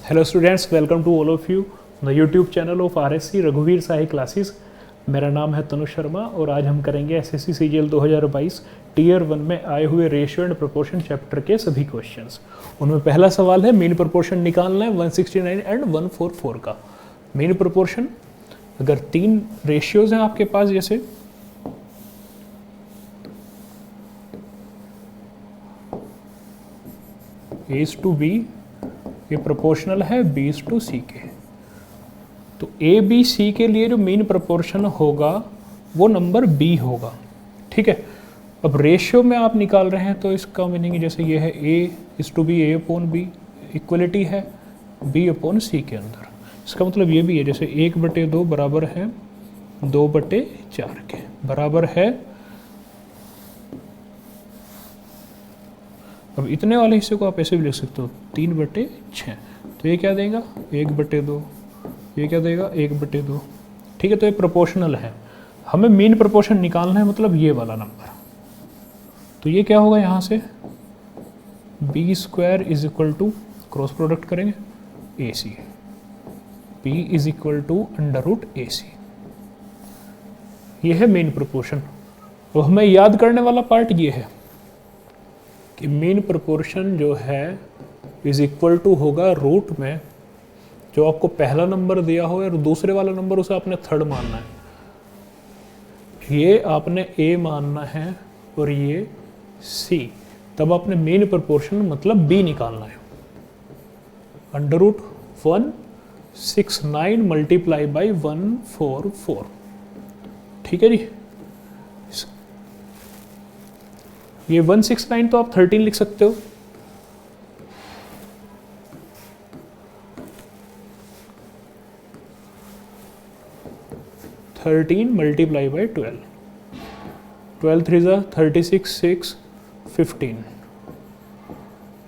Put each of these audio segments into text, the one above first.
Hello students, welcome to all of you the YouTube channel of RSC रघुवीर Sahi classes. मेरा नाम है तनु शर्मा और आज हम करेंगे एसएससी सीजीएल 2022 टीयर 1 में आए हुए रेशियो एंड प्रोपोर्शन चैप्टर के सभी क्वेश्चंस। उनमें पहला सवाल है मीन प्रोपोर्शन निकालना है 169 एंड 144 का। मीन प्रोपोर्शन, अगर तीन रेशियोज हैं आपके पास, जैसे A/B, ये प्रोपोर्शनल है B/C के, तो ABC के लिए जो मीन प्रोपोर्शन होगा वो नंबर B होगा। ठीक है, अब रेशियो में आप निकाल रहे हैं तो इसका मीनिंग जैसे ये है A/B, A/B, इक्वलिटी है B/C के अंदर। इसका मतलब ये भी है जैसे 1/2 बराबर है 2/4 के, बराबर है। अब इतने वाले हिस्से को आप ऐसे भी लिख सकते हो 3/6, तो ये क्या देगा 1/2, ये क्या देगा 1/2। ठीक है, तो ये प्रोपोर्शनल है। हमें मीन प्रोपोर्शन निकालना है, मतलब ये वाला नंबर। तो ये क्या होगा, यहाँ से B² is equal to, cross product करेंगे, AC, P is equal to √AC। ये है मीन प्रोपोर्शन। तो हमें याद करने वाला पार्ट ये है कि मीन प्रोपोर्शन जो है इज इक्वल टू होगा रूट में जो आपको पहला नंबर दिया हो और दूसरे वाला नंबर उसे आपने थर्ड मानना है। ये आपने A मानना है और ये C, तब आपने मीन प्रोपोर्शन मतलब B निकालना है। √169 मल्टीप्लाई बाई 144। ठीक है जी, ये 169 तो आप 13 लिख सकते हो। Multiply by 12, 3 36, 6, 15।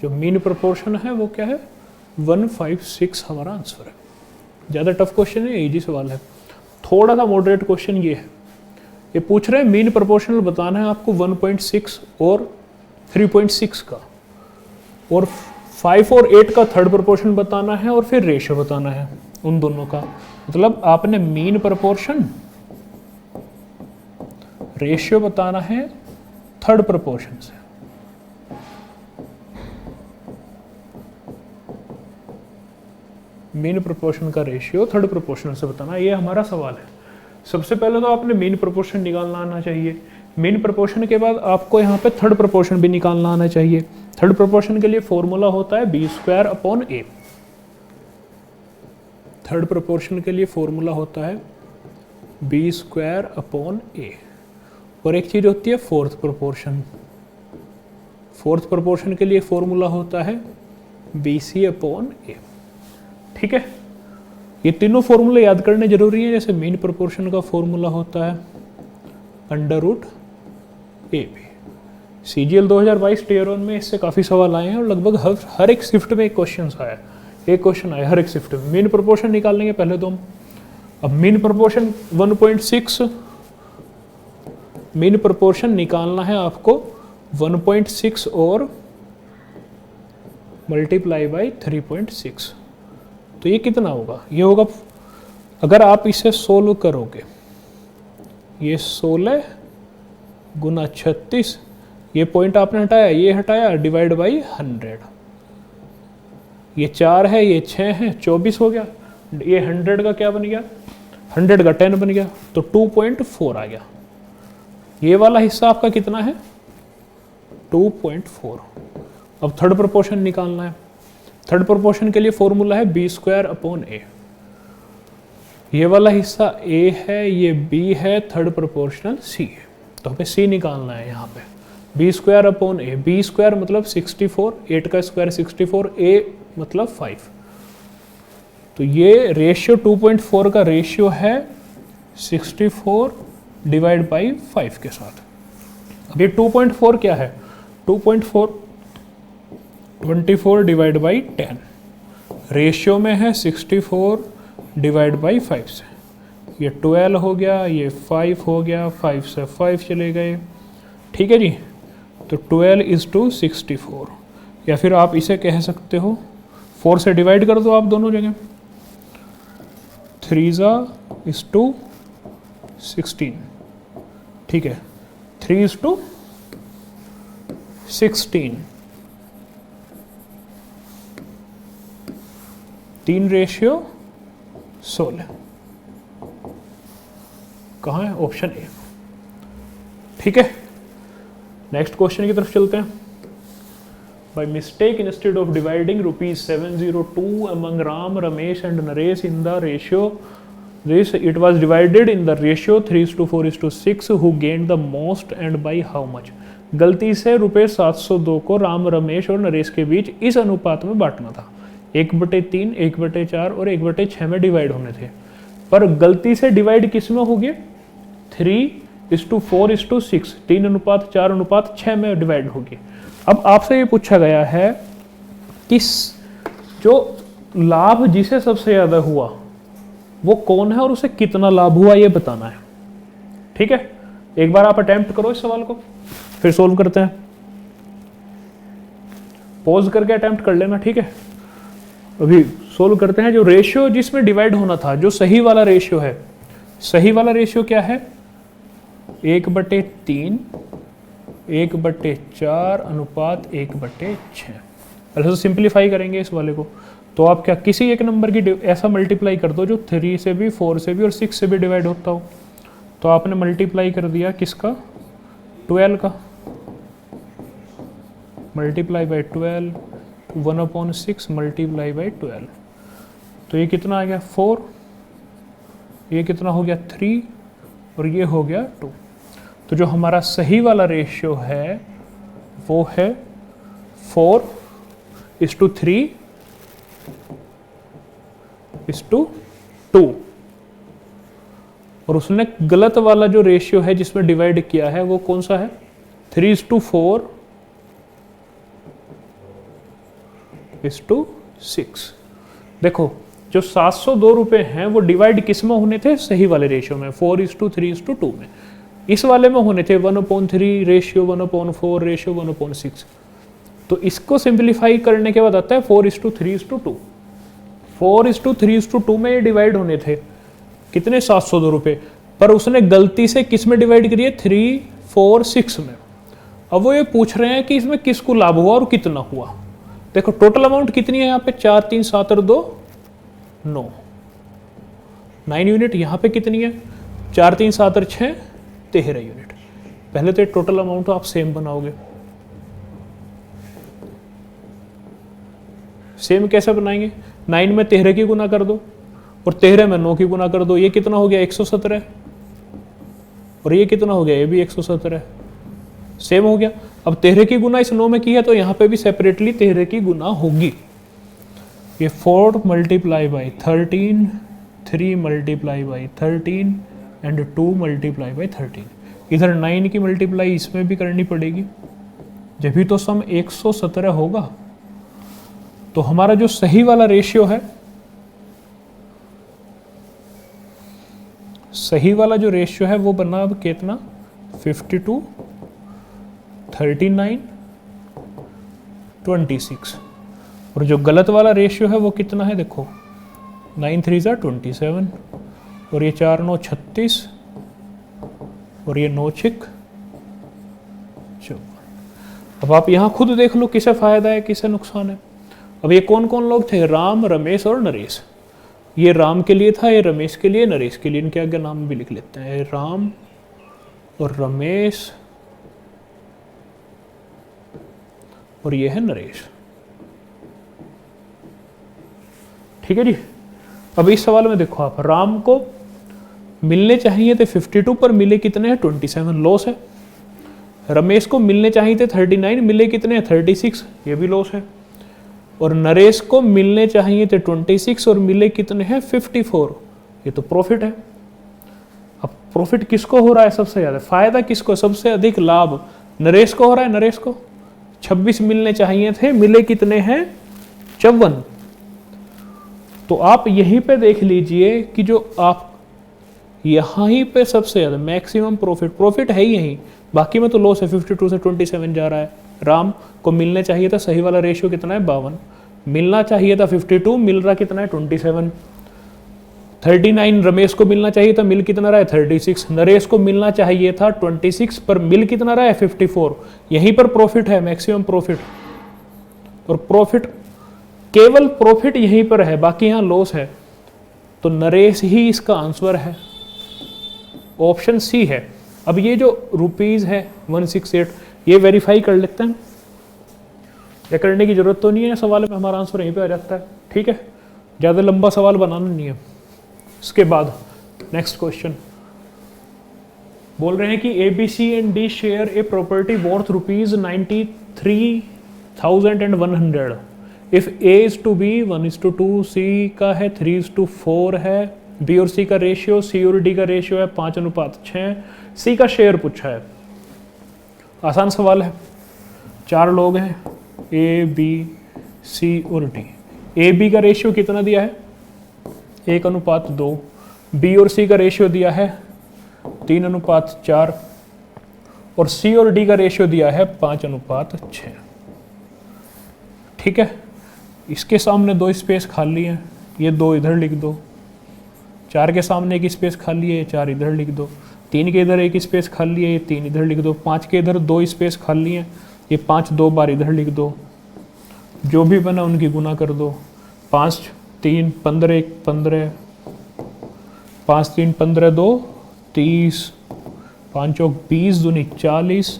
जो मीन प्रोपोर्शन है वो क्या है 156 हमारा आंसर है। ज़्यादा टफ क्वेश्चन है, इजी सवाल है। थोड़ा सा मॉडरेट क्वेश्चन ये है, ये पूछ रहे हैं मीन प्रोपोर्शनल बताना है आपको 1.6 और 3.6 का, और 5 और 8 का थर्ड प्रोपोर्शन बताना है, और फिर रेशियो बताना है उन दोनों का। मतलब आपने मीन प्रोपोर्शन, रेशियो बताना है थर्ड प्रोपोर्शन से। मीन प्रोपोर्शन का रेशियो थर्ड प्रोपोर्शन से बताना, ये हमारा सवाल है। सबसे पहले तो आपने मीन प्रोपोर्शन निकालना आना चाहिए। मीन प्रोपोर्शन के बाद आपको यहाँ पे थर्ड प्रोपोर्शन भी निकालना आना चाहिए। थर्ड प्रोपोर्शन के लिए फॉर्मूला होता है B²/A। थर्ड प्रोपोर्शन के लिए फॉर्मूला होता है B²/A। और एक चीज होती है फोर्थ प्रोपोर्शन। फोर्थ प्रोपोर्शन के लिए फॉर्मूला होता है BC/A। ठीक है, ये तीनों फॉर्मूले याद करने जरूरी है। जैसे मीन प्रोपोर्शन का फॉर्मूला होता है √AB। सीजीएल 2022 टीयर 1 में इससे काफ़ी सवाल आए हैं और लगभग हर एक शिफ्ट में एक क्वेश्चन आया, एक क्वेश्चन आया हर एक शिफ्ट में। मीन प्रोपोर्शन निकालेंगे पहले तो हम। अब मीन प्रोपोर्शन 1.6, मीन प्रोपोर्शन निकालना है आपको 1.6 और मल्टीप्लाई बाई 3.6। तो ये कितना होगा, ये होगा, अगर आप इसे सोल्व करोगे, ये 16 गुना 36, ये पॉइंट आपने हटाया, ये हटाया, डिवाइड बाई 100। ये 4 है, ये 6 है, 24 हो गया। ये 100 का क्या बन गया, 100 का 10 बन गया, तो 2.4 आ गया। ये वाला हिस्सा आपका कितना है 2.4। अब थर्ड प्रोपोर्शन निकालना है। थर्ड प्रोपोर्शन के लिए फॉर्मूला है B²/A। ये वाला हिस्सा A है, ये B है, थर्ड प्रोपोर्शनल C है, तो हमें C निकालना है यहाँ पे। B²/A, B² मतलब 64, 8 का स्क्वायर 64, A मतलब 5। तो ये रेशियो 2.4 का रेशियो है 64 डिवाइड बाई 5 के साथ। अब ये 2.4 क्या है, 2.4 24 डिवाइड बाई 10, रेशियो में है 64 डिवाइड बाई 5 से। ये 12 हो गया, ये 5 हो गया, 5 से 5 चले गए। ठीक है जी, तो 12 is to 64, या फिर आप इसे कह सकते हो 4 से डिवाइड कर दो आप दोनों जगह, 3:16, ठीक है, 3:16, 3:16, कहाँ है? ऑप्शन ए, ठीक है। नेक्स्ट क्वेश्चन की तरफ चलते हैं। By mistake, instead of dividing rupees 702 among Ram, Ramesh and Naresh in the ratio this, it was divided in the ratio 3:4:6. Who gained the most and by how much? गलती से रुपये 702 को राम, रमेश और नरेश के बीच इस अनुपात में बांटना था। 1/3, 1/4 और 1/6 में डिवाइड होने थे, पर गलती से डिवाइड किस में हो गए? 3:4:6, 3:4:6 में डिवाइड होगी। अब आपसे ये पूछा गया है कि जो लाभ जिसे सबसे ज्यादा हुआ वो कौन है और उसे कितना लाभ हुआ, ये बताना है, ठीक है। एक बार आप अटेम्प्ट करो इस सवाल को, फिर सोल्व करते हैं। पॉज करके अटेम्प्ट कर लेना, ठीक है। अभी सोल्व करते हैं। जो रेशियो जिसमें डिवाइड होना था, जो सही वाला रेशियो है, सही वाला रेशियो क्या है? 1/3, 1/4 अनुपात 1/6। पहले तो सिंप्लीफाई करेंगे इस वाले को, तो आप क्या किसी एक नंबर की ऐसा मल्टीप्लाई कर दो जो 3 से भी, 4 से भी और 6 से भी डिवाइड होता हो। तो आपने मल्टीप्लाई कर दिया किसका? 12 का, मल्टीप्लाई बाई 12, 1/6 मल्टीप्लाई बाई 12, तो ये कितना आ गया? 4, ये कितना हो गया? 3, और ये हो गया 2। तो जो हमारा सही वाला रेशियो है वो है 4:3:2, और उसने गलत वाला जो रेशियो है जिसमें डिवाइड किया है वो कौन सा है? 3:4:6। देखो जो 702 रुपए हैं वो डिवाइड किस में होने थे? सही वाले रेशियो में, 4:3:2 में। इस वाले में होने थे 1/3 रेशियो, 1/4 रेशियो, 1/6। तो इसको सिंप्लीफाई करने के बाद आता है 4:3:2। 4:3:2 में ये डिवाइड होने थे कितने? 702 रुपए, पर उसने गलती से किस में डिवाइड करिए? 3, 4, 6 में। अब वो ये पूछ रहे हैं कि इसमें किसको लाभ हुआ और कितना हुआ। देखो टोटल अमाउंट कितनी है यहाँ पे? 4, 3, 7 और 2, 9 यूनिट। यहाँ पे कितनी है? 4, 3, 7 और 6, 13 यूनिट। पहले तो टोटल अमाउंट आप सेम बनाओगे। सेम कैसे बनाएंगे? 9 में 13 की गुना कर दो और 13 में 9 की गुना कर दो। ये कितना हो गया? 117। और ये कितना हो गया? ये भी 117। सेम हो गया। अब 13 की गुना इस 9 में की है तो यहाँ पे भी सेपरेटली 13 की गुना होगी। ये 4 multiply by 13, 3 multiply by 13 and 2 multiply by 13। इधर 9 की मल्टीप्लाई इसमें भी करनी पड़ेगी, जब भी तो सम 117 होगा। तो हमारा जो सही वाला रेशियो है, सही वाला जो रेशियो है वो बना अब कितना? 52, 39, 26। और जो गलत वाला रेशियो है वो कितना है? देखो 9 3 27, और ये 4 9 36, और ये 9 6 54। अब आप यहाँ खुद देख लो किसे फायदा है किसे नुकसान है। अब ये कौन कौन लोग थे? राम, रमेश और नरेश। ये राम के लिए था, ये रमेश के लिए, नरेश के लिए। इनके आगे नाम भी लिख लेते हैं, राम और रमेश, और ये है नरेश। ठीक है जी। अब इस सवाल में देखो आप, राम को मिलने चाहिए थे 52 पर मिले कितने हैं? 27, लॉस है। रमेश को मिलने चाहिए थे 39, मिले कितने हैं? 36, ये भी लॉस है। और नरेश को मिलने चाहिए थे 26 और मिले कितने हैं? 54, ये तो प्रॉफिट है। अब प्रॉफिट किसको हो रहा है सबसे ज्यादा? फायदा किसको? सबसे अधिक लाभ नरेश को हो रहा है। नरेश को 26 मिलने चाहिए थे, मिले कितने हैं? 54। तो आप यहीं पे देख लीजिए कि जो आप यहाँ ही पे सबसे ज्यादा मैक्सिमम प्रॉफिट है ही यहीं, बाकी में तो लॉस है। 52 से 27 जा रहा है। राम को मिलने चाहिए था, सही वाला रेशियो कितना है? 52। मिलना चाहिए था 52, मिल रहा कितना है 27। 39 रमेश को मिलना चाहिए था, मिल कितना रहा है 36। नरेश को मिलना चाहिए था 26 पर मिल कितना रहा है 54। यहीं पर प्रॉफिट है, मैक्सिमम प्रॉफिट। और प्रॉफिट, केवल प्रॉफिट यहीं पर है, बाकी यहां लॉस है। तो नरेश ही इसका आंसर है, ऑप्शन सी है। अब ये जो रुपीज है 168, ये वेरीफाई कर लेते हैं, या करने की जरूरत तो नहीं है, सवाल में हमारा आंसर यहीं पे आ जाता है। ठीक है, ज़्यादा लंबा सवाल बनाना नहीं है। इसके बाद नेक्स्ट क्वेश्चन बोल रहे हैं कि A B C and D share a property worth ₹93,100 if A is to B 1:2, C का है 3:4 है, बी और सी का रेशियो, सी और डी का रेशियो है 5:6, सी का शेयर पूछा है। आसान सवाल है, 4 लोग हैं ए बी सी और डी। ए बी का रेशियो कितना दिया है 1:2, बी और सी का रेशियो दिया है 3:4 और सी और डी का रेशियो दिया है 5:6। ठीक है, इसके सामने 2 स्पेस खाली हैं, ये 2 इधर लिख दो। 4 के सामने 1 स्पेस खाली है, 4 इधर लिख दो। 3 के इधर 1 स्पेस खाली है, ये 3 इधर लिख दो। 5 के इधर 2 स्पेस खाली हैं, ये 5 2 बार इधर लिख दो। जो भी बना उनकी गुना कर दो। 5 3 15 1 15, 5 3 15 2 30, 5 चौक 20, दूनी 40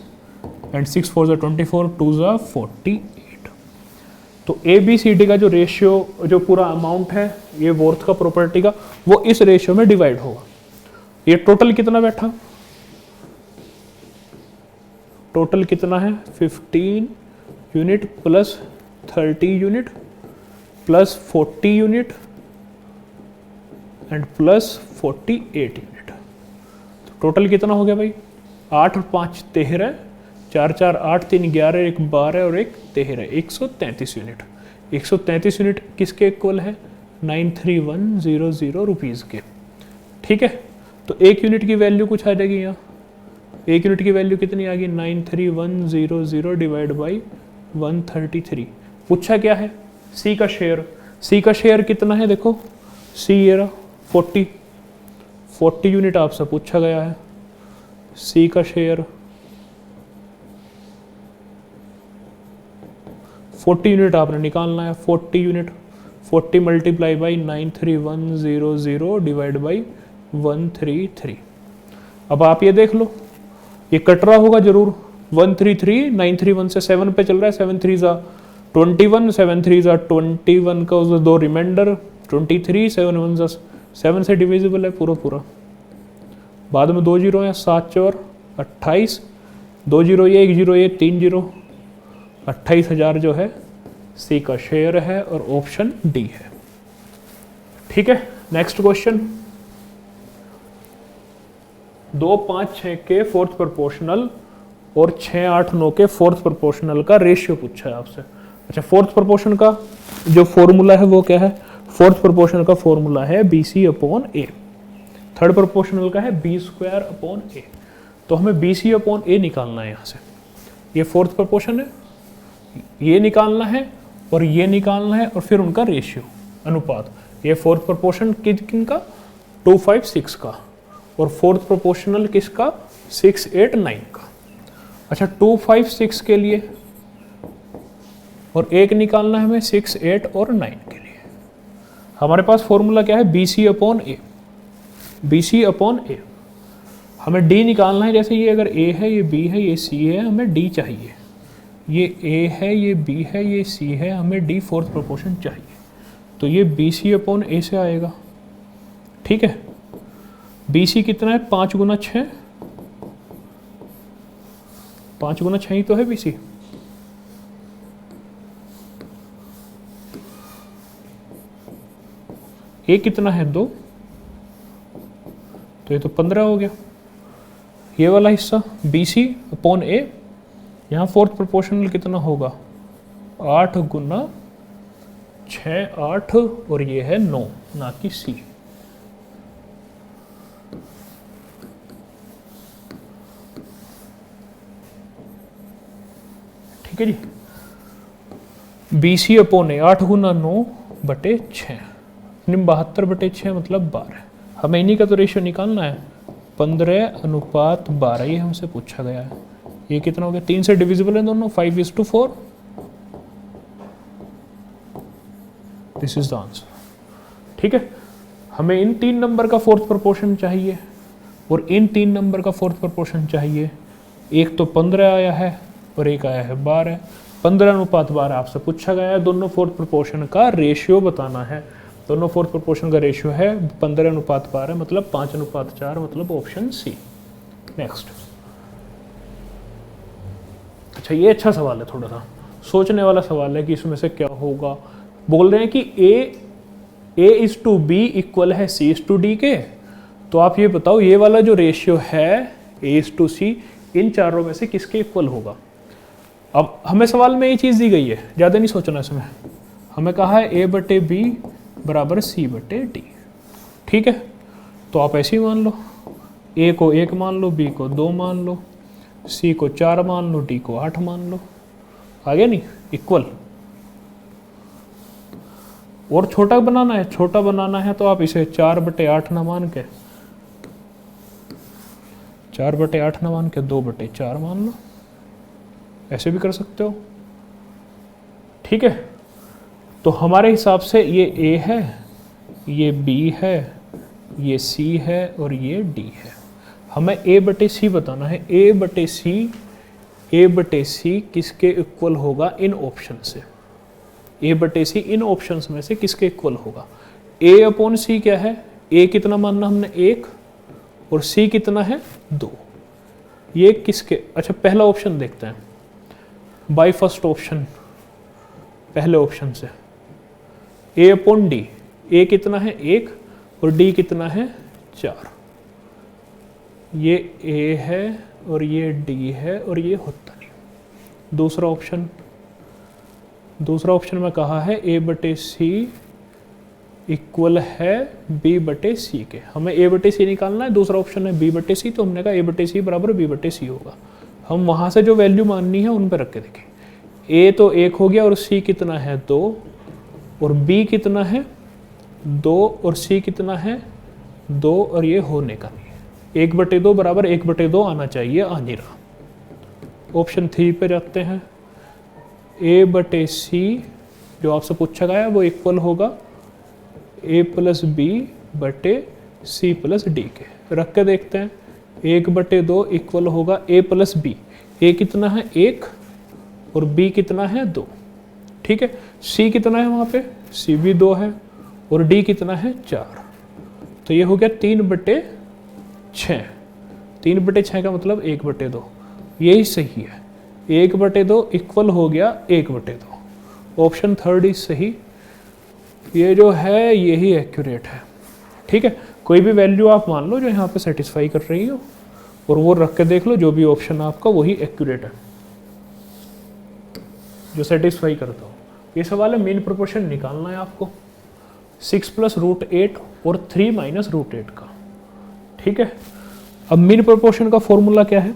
एंड 6 4 24, 2 48। तो ए बी सी डी का जो रेशियो, जो पूरा अमाउंट है ये वर्थ का प्रॉपर्टी का, वो इस रेशियो में डिवाइड होगा। ये टोटल कितना बैठा, टोटल कितना है 15 unit plus 30 unit plus 40 unit and plus 48 unit. तो टोटल कितना हो गया भाई 8 और 5 13, 4 4 8 3 11, 1 12 और 1 13, 133 यूनिट। 133 यूनिट किसके इक्वल है 93,100 रुपीज़ के। ठीक है, तो 1 यूनिट की वैल्यू कुछ आ जाएगी यहाँ। 1 यूनिट की वैल्यू कितनी आ गई 93,100 डिवाइड बाई 133। पूछा क्या है सी का शेयर। सी का शेयर कितना है देखो, सी ये रहा 40 यूनिट आपसे पूछा गया है। सी का शेयर 40 यूनिट आपने निकालना है। 40 unit 40 multiply by 93,100 divide by 133। अब आप ये देख लो, ये कट रहा होगा जरूर। 133 931 से 7 पे चल रहा है, 7 3 जा 21, 7 3 जा 21 का उस 2 रिमाइंडर 23, 7 1 जा 7 से डिविजिबल है पूरा पूरा। बाद में 2 जीरो हैं, 7 4 28, 2 जीरो ये 1 जीरो ये 3 जीरो, 28,000 जो है सी का शेयर है और ऑप्शन डी है। ठीक है, नेक्स्ट क्वेश्चन 2 5 6 के फोर्थ प्रोपोर्शनल और 6 8 9 के फोर्थ प्रोपोर्शनल का रेशियो पूछा है आपसे। अच्छा, फोर्थ प्रोपोर्शन का जो फॉर्मूला है वो क्या है, फोर्थ प्रोपोर्शनल का फॉर्मूला है BC अपॉन ए। थर्ड प्रोपोर्शनल का है B² अपॉन ए। तो हमें BC अपॉन ए निकालना है यहाँ से। ये फोर्थ प्रोपोर्शन है, ये निकालना है और ये निकालना है और फिर उनका रेशियो अनुपात। ये फोर्थ प्रोपोर्शन किनका 2 5 6 का और फोर्थ प्रोपोर्शनल किसका 6 8 9 का। अच्छा, 2 5 6 के लिए और एक निकालना है हमें 6 8 और 9 के लिए। हमारे पास फॉर्मूला क्या है BC अपॉन ए। BC अपॉन ए, हमें D निकालना है। जैसे ये अगर A है, ये B है, ये C है, हमें D चाहिए। ये A है, ये B है, ये C है, हमें D फोर्थ प्रोपोर्शन चाहिए। तो ये BC अपॉन ए से आएगा। ठीक है, BC कितना है 5 गुना 6, 5 गुना 6 ही तो है BC। ए कितना है 2, तो ये तो 15 हो गया। ये वाला हिस्सा BC अपॉन ए, यहाँ फोर्थ प्रोपोर्शनल कितना होगा 8 गुना 6 8 और ये है 9, ना कि C। ठीक है जी, BC अपॉन ए, 8 गुना 9/6, 72/6 मतलब 12। हमें इन्हीं का तो रेशियो निकालना है, 15:12 ये हमसे पूछा गया है। ये कितना हो गया, 3 से डिविजिबल है दोनों, 5:4। This is the answer. ठीक है, हमें इन 3 नंबर का फोर्थ प्रोपोर्शन चाहिए और इन 3 नंबर का फोर्थ प्रोपोर्शन चाहिए। एक तो 15 आया है और एक आया है 12। 15:12 आपसे पूछा गया है, दोनों फोर्थ प्रोपोर्शन का रेशियो बताना है। दोनों फोर्थ प्रोपोर्शन का रेशियो है 15:12 मतलब 5:4 मतलब ऑप्शन सी। नेक्स्ट, अच्छा ये अच्छा सवाल है, थोड़ा सा सोचने वाला सवाल है कि इसमें से क्या होगा। बोल रहे हैं कि A/B इक्वल है C/D के, तो आप ये बताओ ये वाला जो रेशियो है A/C इन चारों में से किसके इक्वल होगा। अब हमें सवाल में ये चीज़ दी गई है, ज़्यादा नहीं सोचना इसमें। हमें कहा है A/B बराबर C/D। ठीक है, तो आप ऐसे ही मान लो, A को 1 मान लो, B को 2 मान लो, C को 4 मान लो, D को 8 मान लो। आ गया नहीं, इक्वल। और छोटा बनाना है, छोटा बनाना है तो आप इसे 4/8 ना मान के 4/8 ना मान के 2/4 मान लो, ऐसे भी कर सकते हो। ठीक है, तो हमारे हिसाब से ये A है, ये B है, ये C है और ये D है। हमें A/C बताना है। A/C किसके इक्वल होगा इन ऑप्शन से। A/C इन ऑप्शंस में से किसके इक्वल होगा। A/C क्या है, A कितना मानना हमने 1 और C कितना है 2। ये किसके, अच्छा पहला ऑप्शन देखते हैं, बाय फर्स्ट ऑप्शन, पहले ऑप्शन से A/D। A कितना है 1 और D कितना है 4। ये A है और ये D है और ये होता नहीं। दूसरा ऑप्शन में कहा है A/C इक्वल है B/C के। हमें A/C निकालना है, दूसरा ऑप्शन है B/C, तो हमने कहा A/C बराबर B/C होगा। हम वहाँ से जो वैल्यू माननी है उन पर रख के देखें। A तो 1 हो गया और C कितना है 2 और B कितना है 2 और C कितना है 2 और ये होने का नहीं है। 1/2 बराबर 1/2 आना चाहिए, आ नहीं रहा। ऑप्शन 3 पे जाते हैं। A/C जो आपसे पूछा गया है वो इक्वल होगा A+B/C+D के। रख के देखते हैं, 1/2 इक्वल होगा A+B। A कितना है 1 और B कितना है 2। ठीक है, C कितना है वहाँ पे, C भी 2 है और D कितना है 4। तो ये हो गया 3/6। 3/6 का मतलब 1/2, यही सही है। 1/2 इक्वल हो गया 1/2। ऑप्शन 3 सही, ये जो है यही एक्यूरेट है। ठीक है, कोई भी वैल्यू आप मान लो जो यहाँ पे सेटिस्फाई कर रही हो और वो रख के देख लो, जो भी ऑप्शन आपका वही एक्यूरेट है, जो सेटिस्फाई करता हो। ये सवाल है, मीन प्रोपोर्शन निकालना है आपको 6 + √8 और 3 - √8 का। ठीक है, अब मीन प्रोपोर्शन का फॉर्मूला क्या है।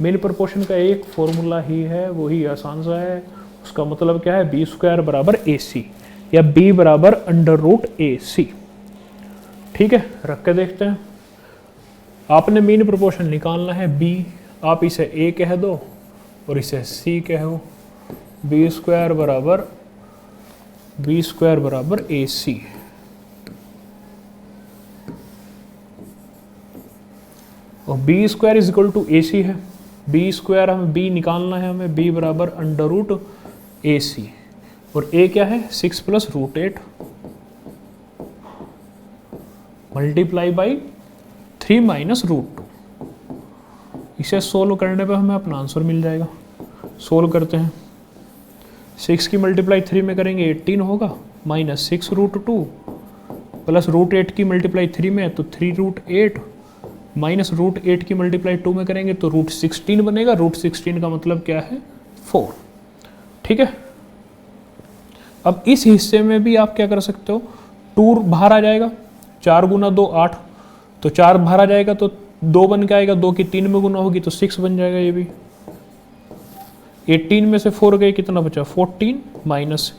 मीन प्रोपोर्शन का एक फॉर्मूला ही है, वही आसान सा है। उसका मतलब क्या है, B² बराबर AC या B बराबर √AC। ठीक है, रख के देखते हैं। आपने मीन प्रोपोर्शन निकालना है B, आप इसे A कह दो और इसे C कहो। B² बराबर AC। और B² is equal to AC है। B² हमें B निकालना है, हमें B बराबर √AC और A क्या है 6 + √8 मल्टीप्लाई बाई 3 - √2। इसे सोल्व करने पे हमें अपना आंसर मिल जाएगा। सोल्व करते हैं, 6 की मल्टीप्लाई 3 में करेंगे 18 होगा, -6 √2 प्लस √8 की मल्टीप्लाई 3 में तो 3 √8 माइनस √8 की मल्टीप्लाई 2 में करेंगे तो √16 बनेगा। √16 का मतलब क्या है 4। ठीक है, अब इस हिस्से में भी आप क्या कर सकते हो, 2 बाहर आ जाएगा, 4 × 2 8, तो 4 बाहर आ जाएगा तो 2 बन के आएगा, 2 की 3 में गुना होगी तो 6 बन जाएगा। ये भी 18 में से 4 गए, कितना बचा 14 माइनस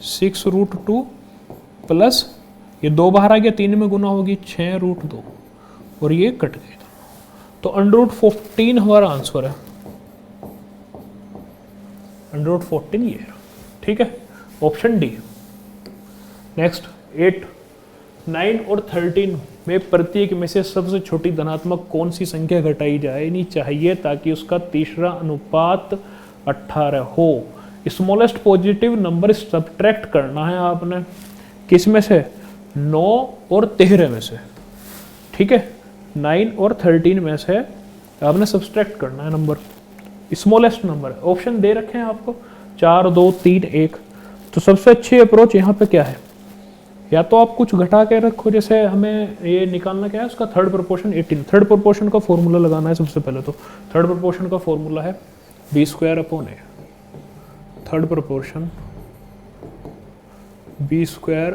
6√2 प्लस ये 2 बाहर आ गया, 3 में गुना होगी 6√2 और ये कट गए। तो √14 हमारा आंसर है, √14 ये है। ठीक है, ऑप्शन डी। नेक्स्ट 8, 9 और 13 में प्रत्येक में से सबसे छोटी धनात्मक कौन सी संख्या घटाई जानी चाहिए ताकि उसका तीसरा अनुपात 18 हो। स्मॉलेस्ट पॉजिटिव नंबर सब्ट्रैक्ट करना है आपने, किस में से 9 और 13 में से। ठीक है, 9 और 13 में से आपने सब्ट्रैक्ट करना है नंबर, स्मॉलेस्ट नंबर। ऑप्शन दे रखे हैं आपको 4, 2, 3, 1। तो सबसे अच्छी अप्रोच यहाँ पे क्या है, या तो आप कुछ घटा के रखो, जैसे हमें ये निकालना क्या है उसका थर्ड प्रोपोर्शन 18। थर्ड प्रोपोर्शन का फॉर्मूला लगाना है सबसे पहले। तो थर्ड प्रोपोर्शन का फॉर्मूला है b²/a। Third proportion b²/a।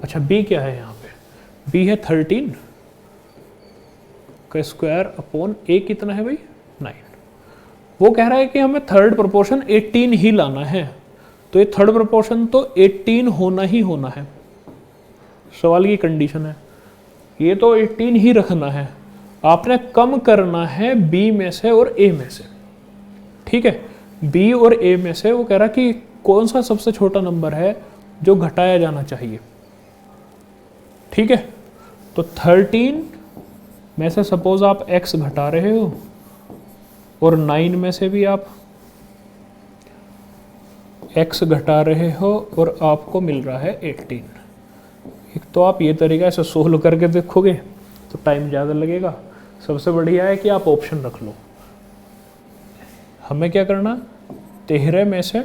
अच्छा b क्या है यहाँ पे, b है 13 का स्क्वायर/a कितना है भाई 9। वो कह रहा है कि हमें थर्ड प्रोपोर्शन 18 ही लाना है, तो ये थर्ड प्रोपोर्शन तो 18 होना ही होना है, सवाल की कंडीशन है। ये तो 18 ही रखना है, आपने कम करना है b में से और a में से। ठीक है, b और a में से वो कह रहा कि कौन सा सबसे छोटा नंबर है जो घटाया जाना चाहिए। ठीक है, तो 13 में से सपोज आप x घटा रहे हो और 9 में से भी आप x घटा रहे हो और आपको मिल रहा है 18। एक तो आप ये तरीका से सोल्व करके देखोगे तो टाइम ज़्यादा लगेगा। सबसे बढ़िया है कि आप ऑप्शन रख लो। हमें क्या करना, 13 में से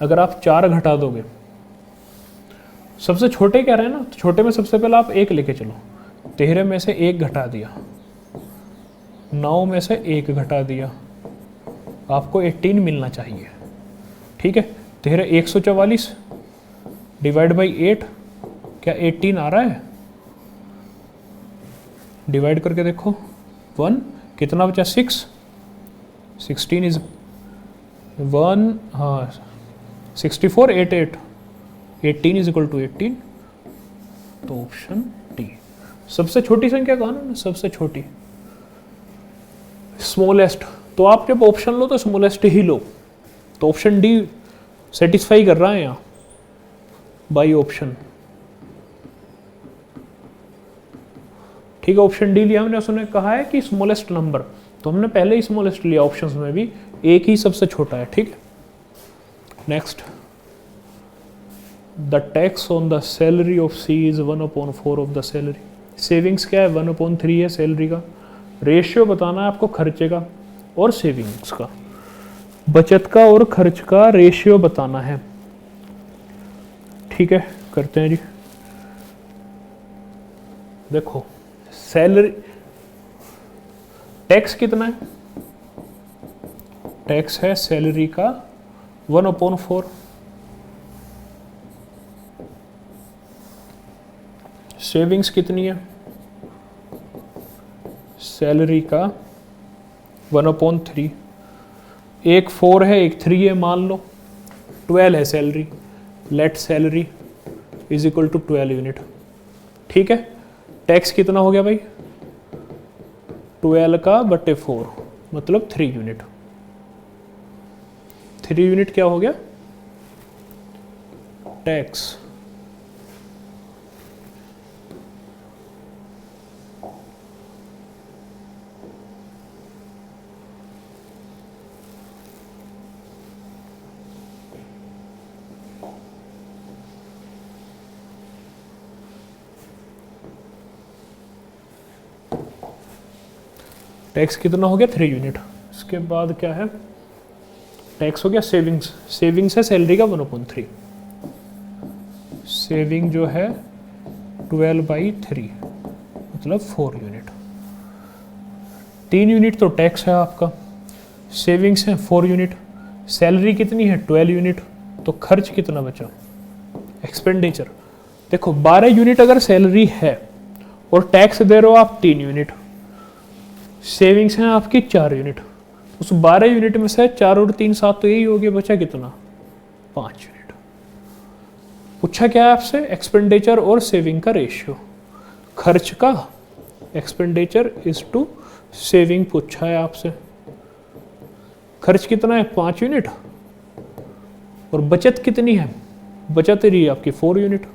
अगर आप 4 घटा दोगे, सबसे छोटे कह रहे हैं ना, तो छोटे में सबसे पहले आप 1 लेके चलो। 13 में से 1 घटा दिया, 9 में से 1 घटा दिया, आपको 18 मिलना चाहिए। ठीक है, 13 144 डिवाइड बाई 8, क्या 18 आ रहा है? डिवाइड करके देखो 1 कितना बचा 6, 16 इज 1, हाँ 64, 8 8 18 इज इक्वल टू 18। तो ऑप्शन डी सबसे छोटी संख्या कहा ना, सबसे छोटी स्मॉलेस्ट। तो आप जब ऑप्शन लो तो स्मॉलेस्ट ही लो। तो ऑप्शन डी सेटिस्फाई कर रहा है यहाँ बाई ऑप्शन। ठीक है, ऑप्शन डी लिया हमने, उसने कहा है कि स्मॉलेस्ट नंबर, तो हमने पहले ही स्मॉलेस्ट लिया ऑप्शंस में भी, एक ही सबसे छोटा है। ठीक है, next the tax on the salary of C is 1/4 of the salary. Savings क्या है 1/3 है सैलरी का। रेशियो बताना है आपको खर्चे का और सेविंग्स का, बचत का और खर्च का रेशियो बताना है। ठीक है, करते हैं जी। देखो सैलरी टैक्स कितना है, टैक्स है सैलरी का 1/4। सेविंग्स कितनी है, सैलरी का 1/3। एक 4 है एक 3 है, मान लो 12 है salary. Let salary is equal to 12 unit. ठीक है, टैक्स कितना हो गया भाई 12 का बटे 4 मतलब 3 यूनिट। 3 यूनिट क्या हो गया टैक्स। टैक्स कितना हो गया 3 यूनिट। इसके बाद क्या है, टैक्स हो गया सेविंग्स। सेविंग्स है सैलरी का 1/3। सेविंग जो है 12/3 मतलब 4 यूनिट। 3 यूनिट तो टैक्स है आपका, सेविंग्स है 4 यूनिट, सैलरी कितनी है 12 यूनिट, तो खर्च कितना बचा एक्सपेंडिचर। देखो 12 यूनिट अगर सैलरी है और टैक्स दे रहे हो आप 3 यूनिट, सेविंग्स हैं आपकी 4 यूनिट, उस 12 यूनिट में से 4 और 3 7 तो यही हो गया, बचा कितना 5 यूनिट। पूछा क्या है आपसे, एक्सपेंडिचर और सेविंग का रेशियो, खर्च का एक्सपेंडिचर इज टू सेविंग पूछा है आपसे। खर्च कितना है 5 यूनिट और बचत कितनी है, बचत रही है आपकी 4 यूनिट,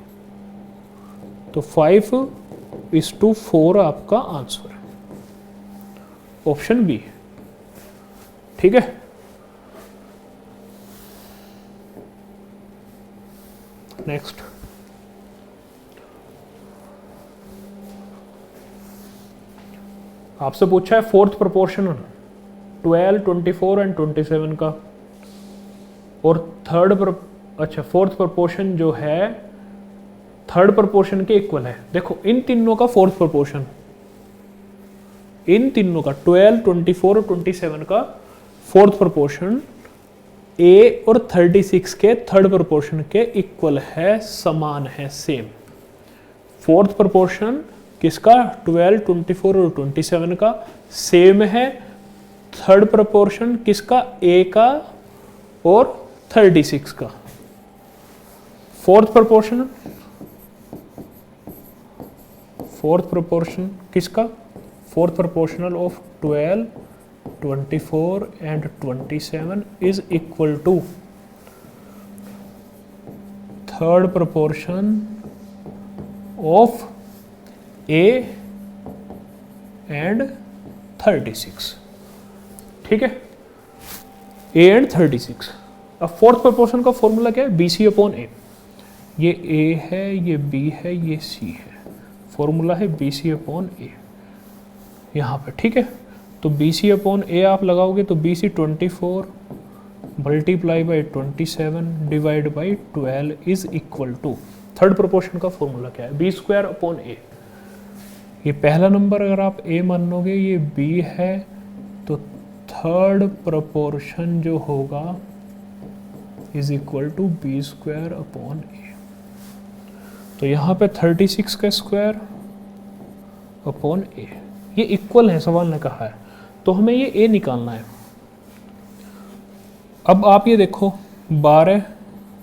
तो 5:4 आपका आंसर है, ऑप्शन बी। ठीक है, नेक्स्ट आपसे पूछा है फोर्थ प्रोपोर्शन 12, 24 एंड 27 का, और फोर्थ प्रोपोर्शन जो है थर्ड प्रोपोर्शन के इक्वल है। देखो इन तीनों का फोर्थ प्रोपोर्शन, इन तीनों का 12, 24 और 27 का फोर्थ प्रोपोर्शन ए और 36 के थर्ड प्रोपोर्शन के इक्वल है, समान है, सेम। फोर्थ प्रोपोर्शन किसका 12, 24 और 27 का सेम है, थर्ड प्रोपोर्शन किसका ए का और 36 का। फोर्थ प्रोपोर्शन किसका, fourth proportional of 12, 24 and 27 is equal to third proportion of A and 36। ठीक है, ए एंड 36। अब फोर्थ प्रोपोर्शन का फॉर्मूला क्या है, BC अपॉन ए। ये ए है, ये बी है, ये सी है, फॉर्मूला है BC अपॉन ए यहाँ पे। ठीक है, तो BC अपॉन ए आप लगाओगे तो BC 24 multiply by 27 divide by 12 is equal to, third proportion का फॉर्मूला क्या है, B² अपॉन ए। ये पहला नंबर अगर आप ए मानोगे, ये B है, तो थर्ड प्रोपोर्शन जो होगा is equal to B² upon a. तो यहाँ पे 36 का स्क्वायर अपॉन ए, ये इक्वल है, सवाल ने कहा है, तो हमें ये ए निकालना है। अब आप ये देखो 12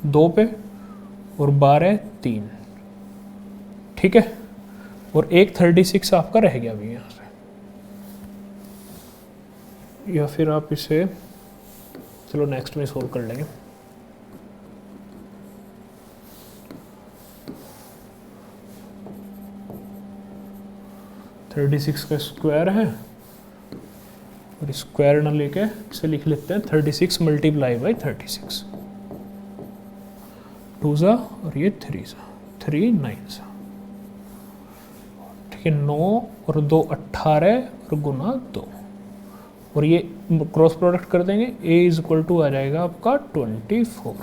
2 पे और 12 3, ठीक है, और एक 36 आपका रह गया अभी यहाँ से, या फिर आप इसे चलो नेक्स्ट में सोल्व कर लेंगे। थर्टी सिक्स का स्क्वायर है और स्क्वायर ना लेके इसे लिख लेते हैं 36 मल्टीप्लाई बाई 36, 2 सा और ये 3 सा, 3 9 सा, ठीक है, 9 और 2 18 और गुना 2, और ये क्रॉस प्रोडक्ट कर देंगे, a इज इक्वल टू आ जाएगा आपका 24,